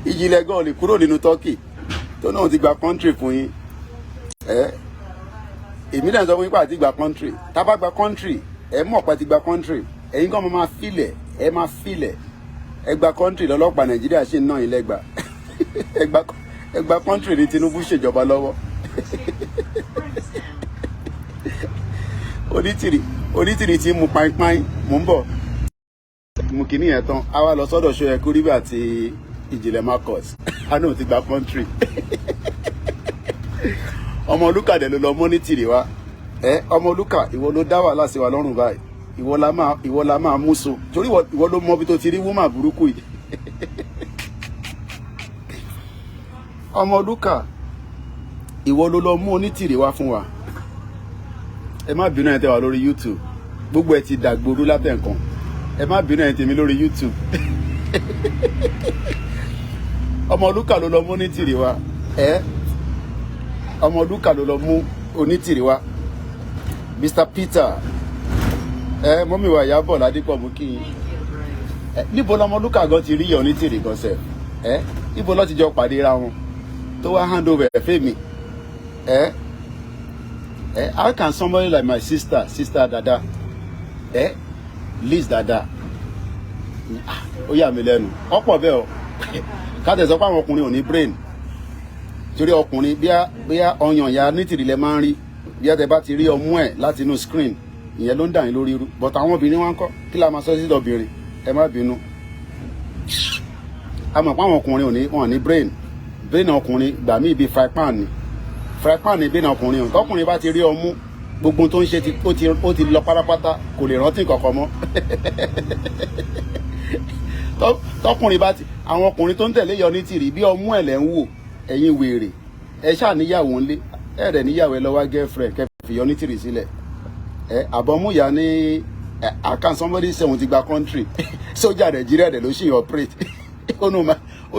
Ìjìnlẹ̀ gan lè kúrò nínú Turkey tó náà ti gba country fún yín. Èmi náà sọ fún yín pé àti gba country. Tá bá gba country, ẹ mọ̀ pé ti gba country. Ẹ̀yin gan máa filẹ̀, ẹ máa filẹ̀. Ẹ gba country lọ́lọ́pàá Nàìjíríà ṣe ń ná yín lẹ́gbàá. Ẹ gba country ní Tinubu ṣèjọba lọ́wọ́. Onítìrì tí mu pain mò ń bọ̀. Mo kìíní yẹn tán. A wá lọ sọ́dọ̀ ṣó ẹkú ríbà àti Ìjìnlẹ̀ Marcus. A náà ti gba country. Ọmọ Olúkà dẹ̀ ló lọ mọ́ ní tìrì wa. Ọmọ Olúkà ìwọ ló dá wàhálà sí wa lọ́rùn báyìí. Ìwọ la máa mú so. Torí ìwọ ló mọ bí tó ti rí wúmà burúkú yìí. Ọmọ Olúkà ìwọ ló lọ mú onítìrì wá fún wa. Ẹ má bínú ẹ tẹ́ wà lórí YouTube. Gbogbo ẹ ti dàgbòrú látẹ̀ǹkan. Ẹ má bínú ẹ tèmi lórí YouTube. Ọmọ Olúkà ló lọ mú onítìrì wá. Ọmọ Olúkà ló lọ mú onítìrì wá. Mr. Peter. Mọ́mí wa Ìyábọ̀ Ládípọ̀ mú kí yín. Níbo lọmọ Olúkà gan ti rí yọ onítìrì gan sẹ̀? Níbo ló ti jọ pàdé ra wọn? Tó wá hand over fẹ́mi. How can somebody like my sister Dada, Liz Dada, ó yà mí lẹ́nu. Ọ̀pọ̀ bẹ́ẹ̀ o. Ká tẹ̀ sọ pé àwọn ọkùnrin ò ní brain. Torí ọkùnrin bí ọyàn ya nítìrì lẹ máa ń rí. Bí ẹ bá ti rí ọmú ẹ̀ láti inú screen, ìyẹn ló ń dà yín lórí irú. But àwọn obìnrin wọn kọ́, kí la máa sọ sí obìnrin? Ẹ má bínú. A mọ̀ pé àwọn ọkùnrin wọn ní brain. Brain ọkùnrin gbà mí ibi fry pan ni. Fry pan ni brain ọkùnrin o. Tọkùnrin bá ti rí ọmú, gbogbo tó ń ṣe ó ti lọ pátápátá, kò lè rántí kankan mọ́. Tọkùnrin bá ti àwọn ọkùnrin tó ń tẹ̀lé yọ ní tìrì bí ọmú ẹ̀ lẹ́ ń wò ẹ̀yin wèrè ẹ ṣáà níyàwó ńlé ẹ rẹ̀ níyàwó ẹ lọ́wọ́ girlfriend kẹfì yọ ní tìrì sílẹ̀ àbọ̀múyà ní can somebody say wọ́n ti gba country sójà Nàìjíríà rẹ̀ ló ṣì operate ó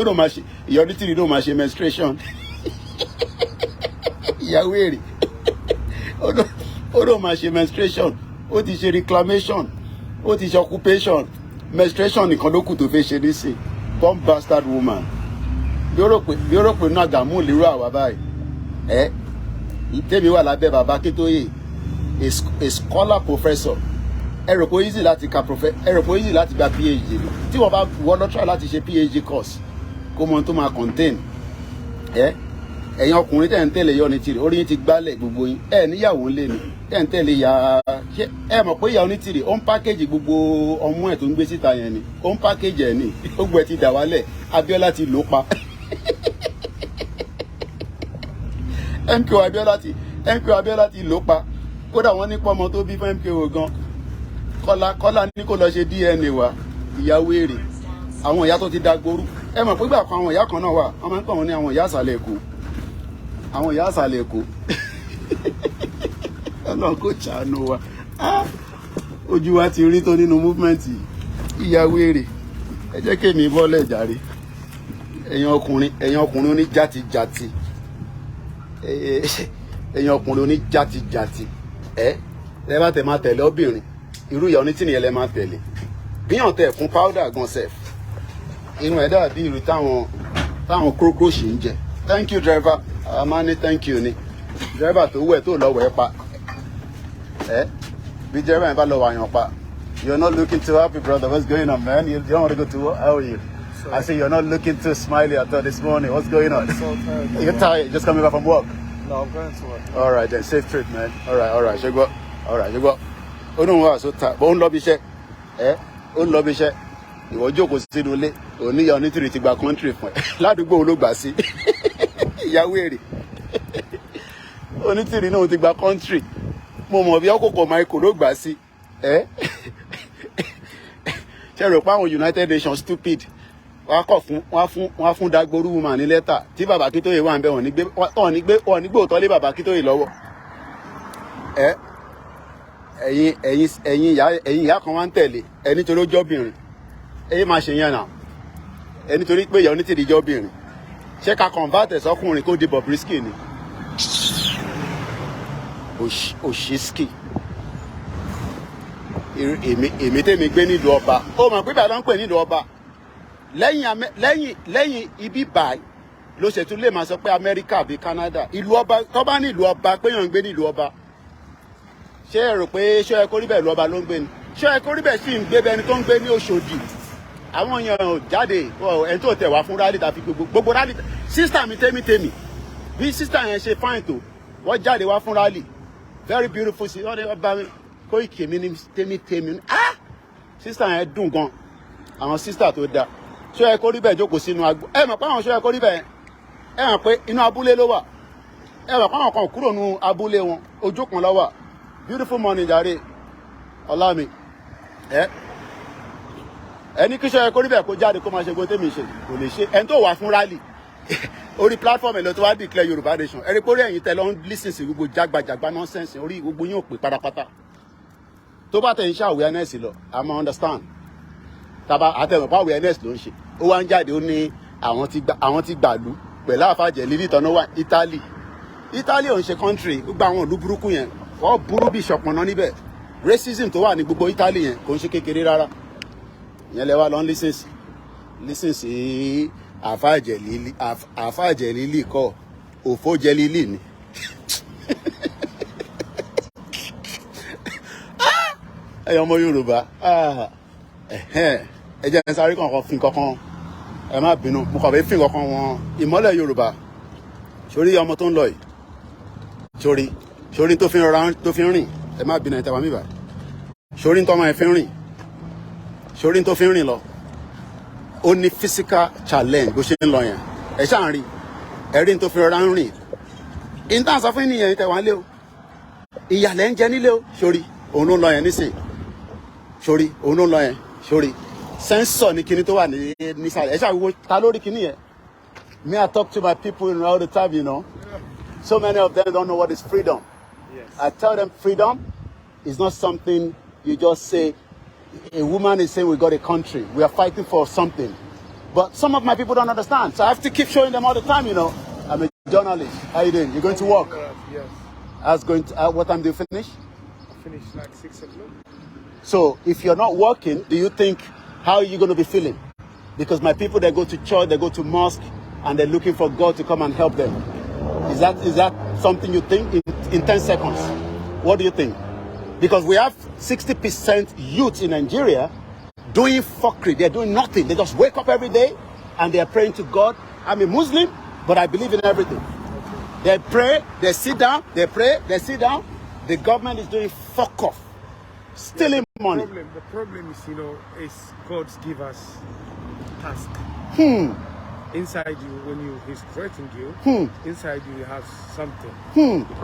ló máa ṣe ìyọrí tìrì ló máa ṣe menstruation ìyàwó èrè ó ló máa ṣe menstruation ó ti ṣe reclamation ó ti ṣe occupation menstruation nìkan ló kù tó fẹ́ ṣe nísìn bomb bastard woman bí ó rò pé náà gàmú lérò àwa báyìí tèmi wà lábẹ́ bàbá Akintoye a scholar professor ẹ rò pé easy láti ka ẹ rò pé easy láti gba PhD tí wọ́n bá wọ́n lọ try láti ṣe PhD course kó mọ tó máa contain ẹ̀yin ọkùnrin tẹ̀ ń tẹ̀lé yọ ní tìrì orí yín ti gbálẹ̀ gbogbo yín níyàwó ńlẹ̀ ni tẹ̀ ń tẹ̀lé ya ẹ mọ̀ pé ìyàwó ní tìrì ó ń pákéjì gbogbo ọmú ẹ̀ tó ń gbé síta yẹn ni ó ń pákéjì ẹ̀ ni gbogbo ẹ̀ ti dà wálẹ̀ Abíọ́lá ti lò pa MKO Abíọ́lá ti lò pa kódà wọ́n ní pọ́mọ tó bí fún MKO gan Kọ́lá ní kó lọ ṣe DNA wa ìyàwó èrè àwọn ìyá tó ti dagboru ẹ mọ̀ pé gbà kan àwọn ìyá kan náà wà wọ́n máa ń pè wọ́n ní àwọn ìyá àsàlẹ̀ Èkó àwọn ìyá àsàlẹ̀ Èkó Ọlọ́run kò ṣàánú wa ojú wa ti rí tó nínú movement ìyàwó èrè ẹ jẹ́ kémi bọ́lẹ̀ jàre ẹ̀yin ọkùnrin oní játijàti ẹ̀yin ọkùnrin oní játijàti ẹ bá tẹ̀ máa tẹ̀lé obìnrin irú ìyá onítìní yẹn lẹ máa tẹ̀lé bíyàn tẹ̀ fún powder gan sef inú ẹ̀ dàbí irú táwọn cockroach ń jẹ thank you driver a máa ní thank you ni driver tó wẹ̀ tó lọ wẹ̀ pa bí driver yẹn bá lọ wà yàn pa you're not looking too happy brother what's going on man you don't want to go to work how are you I say you're not looking too smiley at all this morning what's going on.
I'm so tired.
You're tired just coming back from work.
No, I'm going to work.
All right then safe trip man all right ṣe gbọ́ all ṣe gbọ́ ó ní wọn wà so ta bó ń lọ bí iṣẹ́ ó ń lọ bí iṣẹ́ ìwọ jókòó sínú ilé oníyà onítìrì ti gba country fún ẹ ládùúgbò ló gbà sí ìyàwó èrè onítìrì náà ti gba country mo mọ̀ bí ọkọ̀ Michael ló gbà sí ṣe rò pé àwọn United Nations stupid wọ́n fún dagboru woman ní lẹ́tà tí bàbá Akintoye wà ń bẹ̀ wọ́n ní gbé òótọ́ lé bàbá Akintoye lọ́wọ́ ẹ̀yin ìyá kan wá ń tẹ̀lé ẹni torí ó jọ́bìnrin ẹ̀yin máa ṣe yẹn náà ẹni torí pé ìyá onítìrí jọ́bìnrin ṣé ká convert ẹ̀ sọ́kùnrin kó di Bobrisky ni òṣìṣkì èmi tèmi gbé nílùú ọba ó mọ̀ pé bàbá ló ń pè nílùú ọba lẹ́yìn ibi báyìí ló ṣètò lè máa sọ pé Amẹ́ríkà àbí Canada ìlú ọba tó bá ní ìlú ọba péyàn ń gbé ní ìlú ọba ṣé ẹ rò pé ṣé ẹ kó rí bẹ́ẹ̀ ìlú ọba ló ń gbé ni ṣé ẹ kó rí bẹ́ẹ̀ sì ń gbé bẹ́ẹ̀ ni tó ń gbé ní Òṣòdì àwọn èèyàn ò jáde ẹni tó tẹ̀ wá fún rálì tàbí gbogbo rálì sísítà mi tèmi bí sísítà yẹn ṣe fáìn tó wọ́n jáde wá fún rálì very beautiful sí wọ́n bá mi Koikimedia ní tèmi sísítà yẹn dùn gan àwọn sísítà tó dáa ṣé ẹ kó rí bẹ́ẹ̀ jókòó sínú agbó ẹ mọ̀ pé àwọn ṣé ẹ kó rí bẹ́ẹ̀ ẹ mọ̀ pé inú abúlé ló wà ẹ mọ̀ pé àwọn kan kúrò nínú abúlé wọn ojú kan ló wà beautiful morning jàre ọlámi ẹni kí ṣé ẹ kó rí bẹ́ẹ̀ kó jáde kó máa ṣe gbogbo tèmi ṣe kò lè ṣe ẹni tó wà fún rally orí platform ẹ̀ lọ tó wá declare Yorùbá nation ẹ rí pé orí ẹ̀yin tẹ lọ ń listen sí gbogbo jágbajàgba nonsense orí gbogbo yín ò pé pátápátá tó bá tẹ̀ ń ṣe awareness lọ a máa understand tàbá àtẹ̀wọ̀n pa awareness ló ń ṣe ó wá ń jáde ó ní àwọn ti gbàlú pẹ̀lú àfàjẹ́ lílì tọ́nà wà Italy ò ń ṣe country gbogbo àwọn ìlú burúkú yẹn wọ́n burú bí ṣọ̀pọ̀nà níbẹ̀ racism tó wà ní gbogbo Italy yẹn kò ń ṣe kékeré rárá ìyẹn lẹ́wà lọ́n listen sí àfàjẹ́ lílì kọ́ òfójẹ́ lílì ni ẹ̀yin ọmọ Yorùbá ẹ jẹ́ sáré kankan fi kankan ẹ má bínú mo kàn fẹ́ fi kankan wọn ìmọ́lẹ̀ Yorùbá sórí ọmọ tó ń lọ yìí sórí tó fi ń rìn ẹ má bínú ẹ tẹ́wàá mi bá sórí tó máa fi ń rìn sórí tó fi ń rìn lọ ó ní physical challenge bó ṣe ń lọ yẹn ẹ ṣáà ń rí ẹ̀rí tó fi rọra ń rìn ìtàn sọ fún ènìyàn tẹ́wàá lé o ìyàlẹ̀ ń jẹ nílé o sórí òun ló ń lọ yẹn nísìn sórí òun ló ń lọ yẹn sórí sensor ni kinní tó wà ní nísàlẹ̀ ẹ ṣàwíwo ta lórí kinní yẹn me I talk to my people all the time you know So many of them don't know what is freedom.
Yes.
I tell them freedom is not something you just say. A woman is saying we got a country. We are fighting for something. But some of my people don't understand. So I have to keep showing them all the time, you know. I'm a journalist. How you doing? You're going to work?
Yes.
I was going to, what time do you finish?
I finish like 6 o'clock.
So if you're not working, do you think, how are you going to be feeling? Because my people, they go to church, they go to mosque, and they're looking for God to come and help them. Is that something you think in 10 seconds? What do you think? Because we have 60% youth in Nigeria doing fuckery. They're doing nothing. They just wake up every day and they're praying to God. I'm a Muslim, but I believe in everything. They pray, they sit down, they pray, they sit down. The government is doing fuck off. Stealing money.
The problem is, you know, is God's give us task. Inside you, when He's creating you, inside you have something.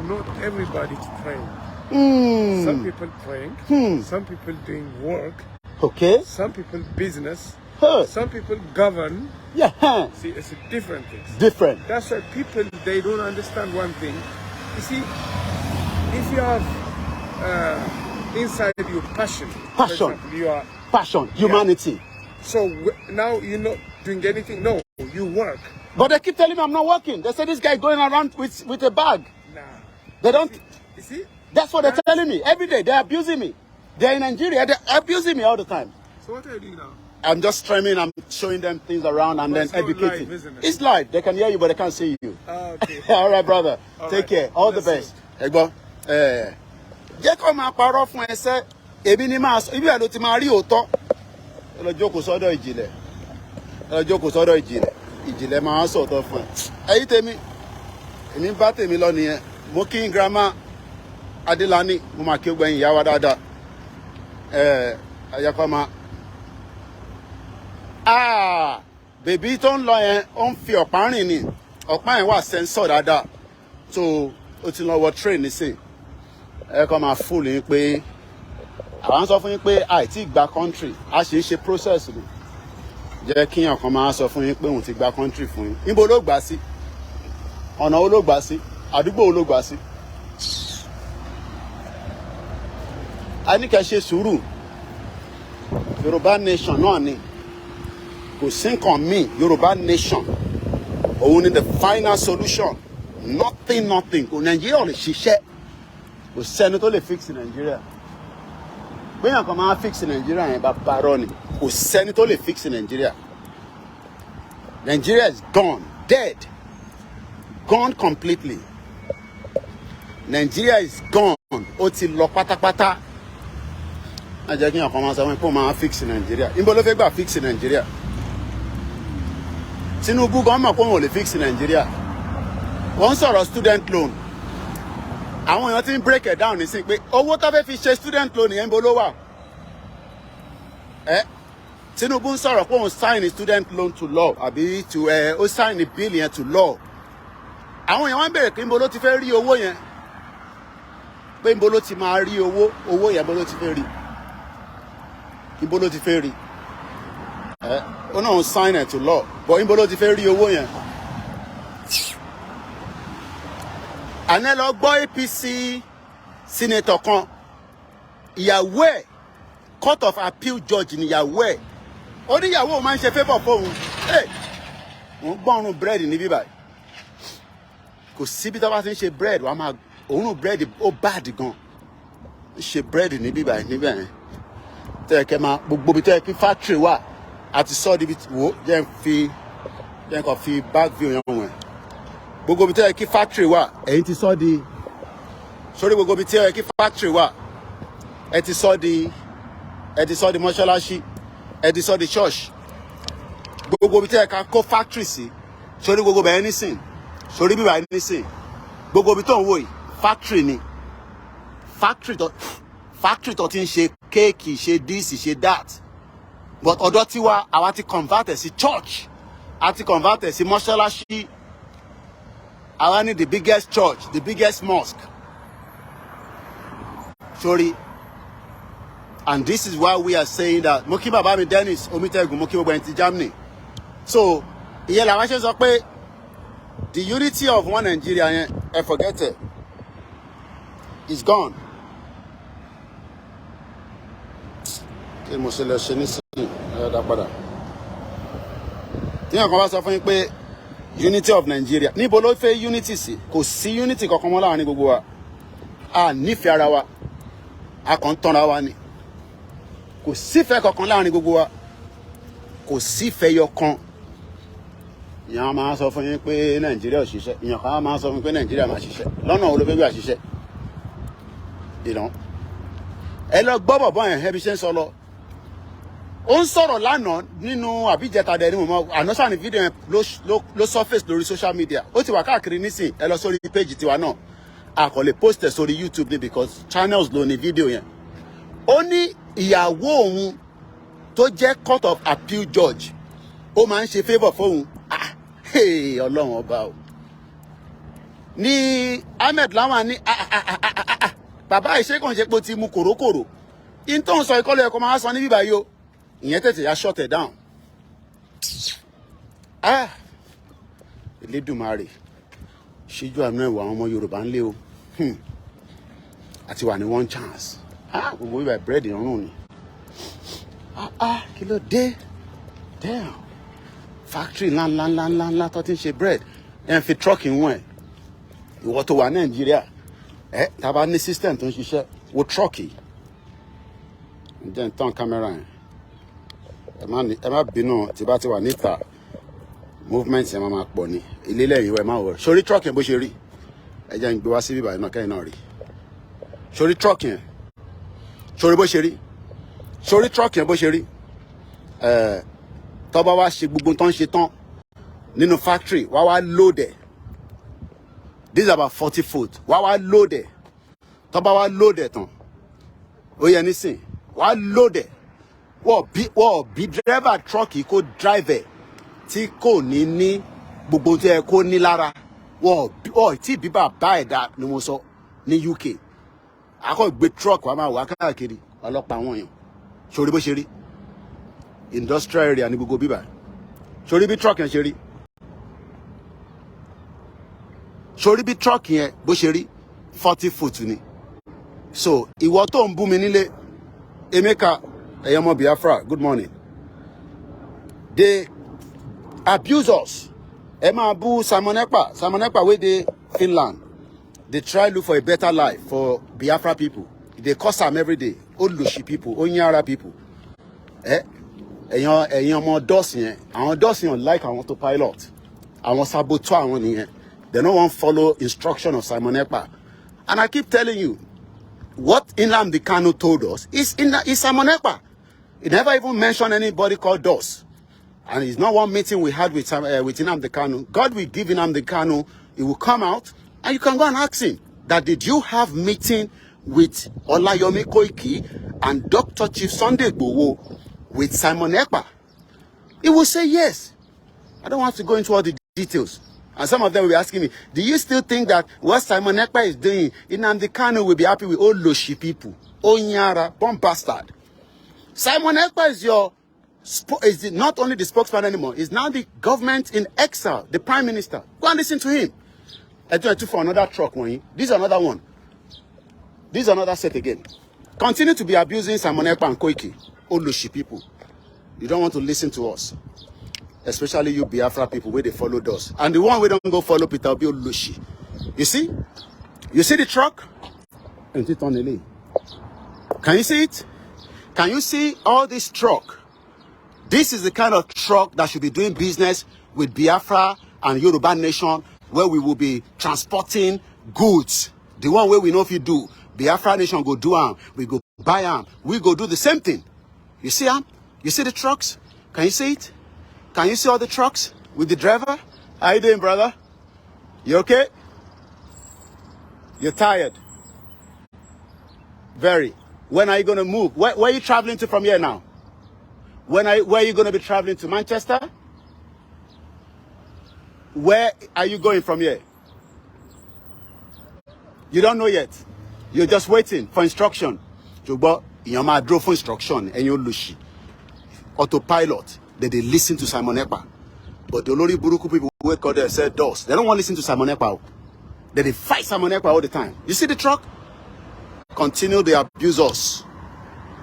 Not everybody is praying. Some people praying, some people doing work,
okay.
Some people business,
Huh.
some people govern.
Yeah.
See, it's a different thing.
Different.
That's why people, they don't understand one thing. You see, if you have inside you passion. For example, you are
passion, humanity.
Yeah. So now you're not doing anything. No, you work.
But they keep telling me I'm not working. They say this guy going around with a bag.
Nah.
They don't.
You see?
That's what they're telling me every day. They're abusing me. They're in Nigeria. They're abusing me all the time.
So what are you doing now?
I'm just streaming. I'm showing them things around and then educating.
Live, isn't it?
It's live. They can hear you, but they can't see you.
Okay.
All right, brother.
All
Take
right.
care. All the best. Egbo. Jẹ́ kó máa parọ́ fún ẹsẹ̀. Èmi ni máa sọ. Ibi àlọ́ ti máa rí òótọ́. Ẹ lọ jókòó sọ́dọ̀ ìjìnlẹ̀. Ẹ lọ jókòó sọ́dọ̀ ìjìnlẹ̀. Ìjìnlẹ̀ máa sọ òótọ́ fún ẹ. Ẹ̀yin tèmi. Èmi bá tèmi lọ nìyẹn. Mo kí grandma Adelani. Mo máa kí ó gbẹ̀yìn ìyá wa dáadáa. Ayakọ́ máa. Bèbí tó ń lọ yẹn ó ń fi ọ̀pá rìn ni ọ̀pá yẹn wà sẹ́ńsọ̀ dáadáa tó ó ti lọ wọ train nísìn ẹ kọ́ máa fúlù yín pé àwọn sọ fún yín pé àìtí gba country a sì ń ṣe process ni jẹ́ kíyàn kan máa sọ fún yín pé òun ti gba country fún yín níbo ló gbà sí ọ̀nà wo ló gbà sí àdúgbò wo ló gbà sí. A ní kẹ́ ṣe sùúrù Yorùbá nation náà ni. Kò sí nǹkan míì Yorùbá nation òun ni the final solution nothing kò Nàìjíríà ò lè ṣiṣẹ́ kò sẹ́ni tó lè fix Nàìjíríà gbéyàn kan máa fix Nàìjíríà yẹn bá parọ́ ni kò sẹ́ni tó lè fix Nàìjíríà Nigeria is gone dead gone completely Nigeria is gone ó ti lọ pátápátá má jẹ́ kí èèyàn kan máa sọ pé ó máa fix Nàìjíríà níbo ló fẹ́ gbà fix Nàìjíríà. Tinubu gan mọ̀ pé wọn ò lè fix Nàìjíríà wọ́n ń sọ̀rọ̀ student loan àwọn èèyàn ti ń break it down nísìnyí pé owó tó fẹ́ fi ṣe student loan yẹn ń bo ló wà Tinubu ń sọ̀rọ̀ pé òun sign student loan to law àbí to ó sign bill yẹn to law àwọn èèyàn wọ́n ń bèrè pé ń bo ló ti fẹ́ rí owó yẹn pé ń bo ló ti máa rí owó yẹn bó ló ti fẹ́ rí ń bo ló ti fẹ́ rí ó náà sign it to law but níbo ló ti fẹ́ rí owó yẹn. àná lọ gbọ́ APC senator kan ìyàwó ẹ̀ court of appeal judge níyàwó ẹ̀ ó ní ìyàwó máa ń ṣe favour fóun wọ́n gbọ́rùn búrẹ́dì níbí báyìí kò síbi tó bá ti ń ṣe búrẹ́dì wàá máa òórùn búrẹ́dì ó bad gan ń ṣe búrẹ́dì níbí báyìí níbẹ̀ yẹn tẹ́ ẹ kẹ́ máa gbogbo ibi tẹ́ ẹ kí factory wà àti sọ níbi wo jẹ́ kàn fi back view yẹn wọ̀n gbogbo ibi tí ẹ kí factory wà ẹ̀yin ti sọ di sórí gbogbo ibi tí ẹ kí factory wà ẹ ti sọ di mọ́ṣáláṣí ẹ ti sọ di church gbogbo ibi tí ẹ ká kó factory sí sórí gbogbo bẹ̀rẹ̀ nísìn sórí bíbá yẹn nísìn gbogbo ibi tó ń wò yìí factory ni factory tó ti ń ṣe kéèkì ṣe this ṣe that. But ọ̀dọ̀ tiwa àwa ti convert sí church a ti convert sí mọ́ṣáláṣí àwa ní the biggest church the biggest mosque sorry and this is why we are saying that mo kí bàbá mi Dennis Omitegun mo kí gbogbo ẹni ti Germany so ìyẹn làwọn ṣe sọ pé the unity of one Nigeria yẹn I forget it. It's gone. Unity of Nigeria. Níbo ló fẹ́ unity sí? Kò sí unity kankan mọ́ láàrin gbogbo wa. A nífẹ̀ẹ́ ara wa. A kàn tanra wa ni. Kò sífẹ̀ẹ́ kankan láàrin gbogbo wa. Kò sífẹ̀ẹ́ yọkan. Ìyẹn máa sọ fún yín pé Nàìjíríà ò ṣiṣẹ́. Ìyẹn kan máa sọ fún yín pé Nàìjíríà máa ṣiṣẹ́. Lọ́nà wo ló fẹ́ gbà ṣiṣẹ́? Ìdán. Ẹ lọ gbọ́ bọ̀bọ́ yẹn ẹbí ṣe ń sọ lọ. Ó ń sọ̀rọ̀ lánàá nínú àbíjẹta dẹ̀ ní mo mọ̀ àná ní fídíò yẹn ló surface lórí social media. Ó ti wà káàkiri nísìn ẹ lọ sórí page tiwa náà. A kò lè post ẹ̀ sórí YouTube ni because channels ló ní fídíò yẹn. Ó ní ìyàwó òun tó jẹ́ court of appeal judge ó máa ń ṣe favour fóun. Ọlọ́run ọba o. Ní Ahmed Lawan ní bàbá ìṣègùn ṣe pé ó ti mu kòrókòrò. In tó ń sọ ìkọlù ẹ̀kọ́ máa sọ ní bíbá yìí o. Ìyẹn tètè ya shut it down. Elédùmarè ṣíjú àánú ẹ̀wọ̀ àwọn ọmọ Yorùbá ń lé o. Àti wà ní one chance. Gbogbo bíbá búrẹ́dì ọ̀run ni. Kí ló dé? Damn. Factory ńlá tó ti ń ṣe bread. Ẹ ń fi truck ń wọ̀n ẹ̀. Ìwọ tó wà Nàìjíríà. Tá a bá ní system tó ń ṣiṣẹ́ wo truck yìí. Ǹjẹ́ ń tán kámẹ́rà yẹn. Ẹ má bínú tí bá ti wà níta. Movement yẹn máa pọ̀ ni. Ilé lẹ́yìn ẹ má wọ̀. Sórí truck yẹn bó ṣe rí. Ẹ jẹ́ ń gbé wá sí bíbá iná kẹ́yìn náà rí. Sórí truck yẹn. Sórí bó ṣe rí. Sórí truck yẹn bó ṣe rí. Tó bá wá ṣe gbogbo tó ń ṣe tán nínú factory wá load ẹ̀. This is about 40 foot. Wá load ẹ̀. Tó bá wá load ẹ̀ tán. Ó yẹ nísìn. Wá load ẹ̀. Wọ́n bí driver truck yìí kó driver tí kò ní gbogbo tí ẹ kó ní lára. Wọ́n tí bí bàbá ẹ̀dá ni mo sọ ní UK. Akọ́ gbé truck wá máa wá káàkiri ọlọ́pàá wọn yàn. Sórí bó ṣe rí. Industrial area ní gbogbo bíbá. Sórí bí truck yẹn ṣe rí. Sórí bí truck yẹn bó ṣe rí 40 foot ni. So ìwọ tó ń bú mi nílé Emeka Eyamo Biafra, good morning. They abuse us. Emma Abu Simon Ekpa wey dey Finland. They try look for a better life for Biafra people. They curse them every day. Olushi people, Onyara people. Ẹ̀yin ọmọ dọ́ọ̀sì yẹn. Àwọn dọ́ọ̀sì yẹn like àwọn autopilot. Àwọn saboteur àwọn nìyẹn. They don't want to follow instruction of Simon Ekpa. And I keep telling you, what Nnamdi Kanu told us is Simon Ekpa. He never even mentioned anybody called DOS. And it's not one meeting we had with Nnamdi Kanu. God will give Nnamdi Kanu, he will come out, and you can go and ask him that did you have meeting with Olayomi Koiki and Dr. Chief Sunday Igboho with Simon Ekpa? He will say yes. I don't want to go into all the details. And some of them will be asking me, do you still think that what Simon Ekpa is doing, Nnamdi Kanu will be happy with all Loshi people? Onyara, bomb bastard. Simon Ekpa is not only the spokesman anymore, he's now the government in exile, the prime minister. Go and listen to him. I do for another truck one. This is another one. This is another set again. Continue to be abusing Simon Ekpa and Koiki, all Loshi people. You don't want to listen to us. Especially you Biafra people where they followed us. And the one we don't go follow Peter Obi Olushi. You see? You see the truck? Can you see it? Can you see all this truck? This is the kind of truck that should be doing business with Biafra and Yoruba nation, where we will be transporting goods. The one where we know if you do, Biafra nation go do them, we go buy them, we go do the same thing. You see them? You see the trucks? Can you see it? Can you see all the trucks with the driver? How you doing, brother? You okay? You're tired? Very. When are you going to move? Where are you traveling to from here now? Where are you going to be traveling to? Manchester? Where are you going from here? You don't know yet. You're just waiting for instruction. But you might draw for instruction and you lushi. Autopilot. They listen to Simon Ekpa. But the Olori Buruku people who call they said DOS. They don't want to listen to Simon Ekpa. They fight Simon Ekpa all the time. You see the truck? Continue to abuse us.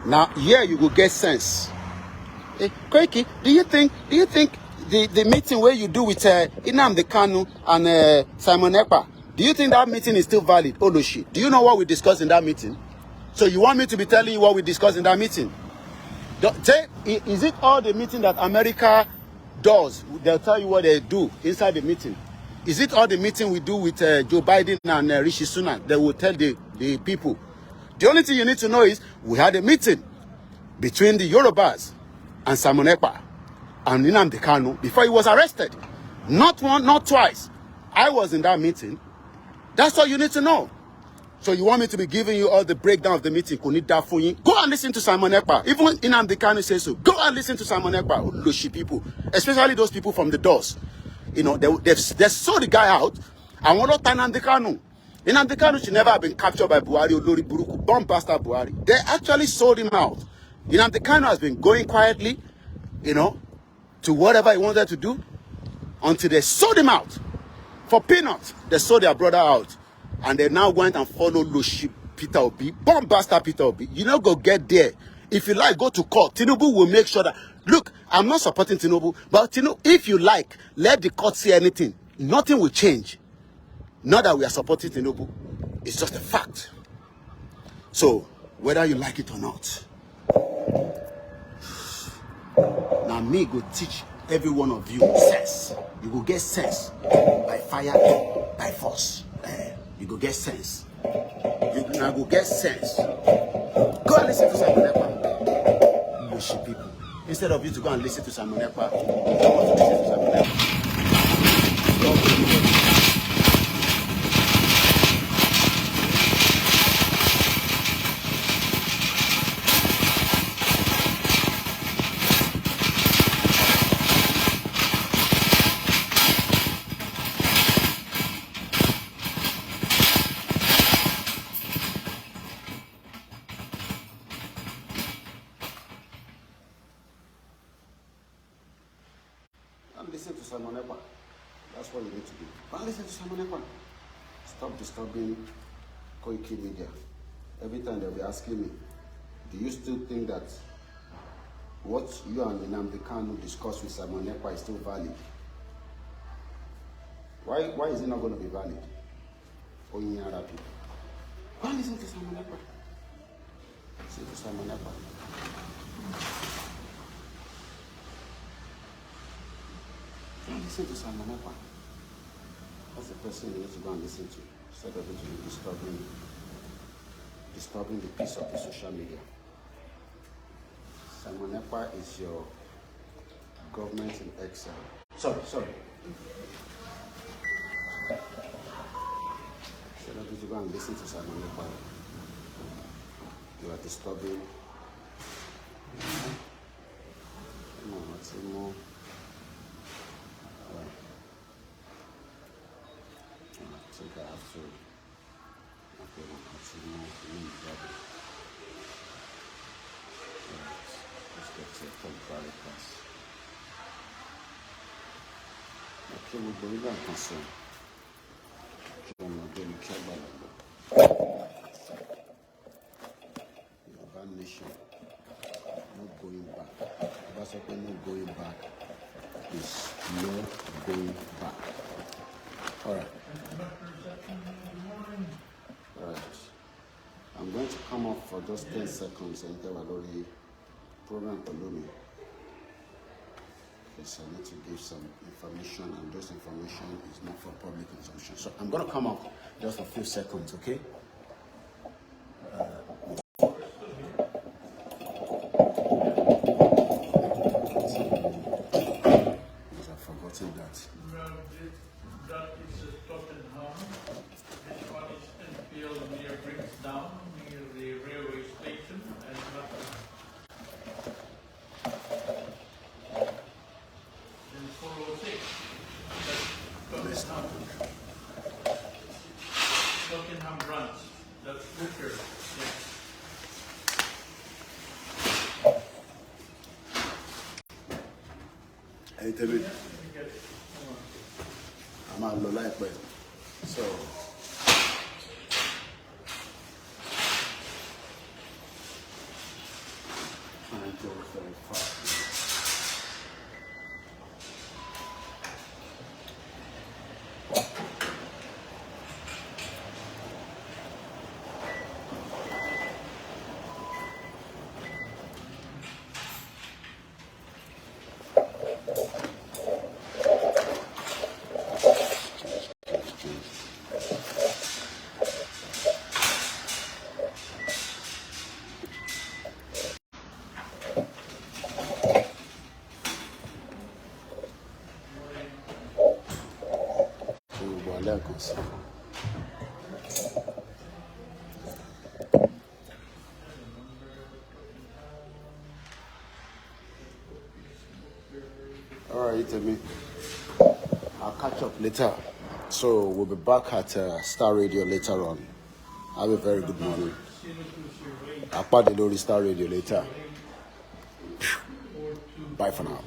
Now, here you will get sense. Hey, Koiki, do you think the meeting where you do with Nnamdi Kanu and Simon Ekpa, do you think that meeting is still valid? Oh no shit. Do you know what we discussed in that meeting? So you want me to be telling you what we discussed in that meeting? Is it all the meeting that America does? They'll tell you what they do inside the meeting. Is it all the meeting we do with Joe Biden and Rishi Sunak? They will tell the people. The only thing you need to know is we had a meeting between the YORՈBÁs and Simon Ekpa and Nnamdi Kanu before he was arrested. Not one, not twice. I was in that meeting. That's all you need to know. So you want me to be giving you all the breakdown of the meeting? Go and listen to Simon Ekpa. Even Nnamdi Kanu says so. Go and listen to Simon Ekpa. Lushi people, especially those people from the doors. You know, they sold the guy out. And what about Nnamdi Kanu? Nnamdi Kanu should never have been captured by Buhari or Lori Buruku, bomb bastard Buhari. They actually sold him out. Nnamdi Kanu has been going quietly, you know, to whatever he wanted to do until they sold him out. For peanuts, they sold their brother out. And they now went and followed Lushi Peter Obi, bomb bastard Peter Obi. You know, go get there. If you like, go to court. Tinubu will make sure that, look, I'm not supporting Tinubu, but Tinubu, if you like, let the court say anything. Nothing will change. Not that we are supporting Tinubu. It's just a fact. So, whether you like it or not, now me go teach every one of you sense. You will get sense by fire, by force. You go get sense. You go get sense. Go and listen to Simon Ekpa. Lushi people. Instead of you to go and listen to Simon Ekpa, you don't want to listen to Simon Ekpa. Listen to Simon Ekpa. That's what you need to do. But listen to Simon Ekpa. Stop disturbing Koikimedia. Every time they'll be asking me, do you still think that what you and Nnamdi Kanu discussed with Simon Ekpa is still valid? Why is it not going to be valid? Or any other people? Go and listen to Simon Ekpa. Listen to Simon Ekpa. Listen to Simon Ekpa. That's the person you need to go and listen to, instead of it to be disturbing the peace of the social media. Simon Ekpa is your government in exile. Sorry. Instead of it to go and listen to Simon Ekpa, you are disturbing. Come on, what's more? I think I have to. Okay, let's get to a temporary class. Okay, we'll go with that concern. I'm not going to care about that nation. No going back. That's what no going back is no going back. All right. I'm going to come up for just 10 seconds and tell Alori program Palumi. Yes, I need to give some information, and this information is not for public consumption. So I'm going to come up just a few seconds, okay? Because I've forgotten that.
That is Tottenham. This one is Enfield near Brimsdown, near the railway station, and then 406. That's Tottenham branch. That's Booker. Yes.
Hey, David. I'm out of life, so goes very far. All right, Italy. I'll catch up later. So we'll be back at Star Radio later on. Have a very good morning. I'll put the Lori Star Radio later. Bye for now.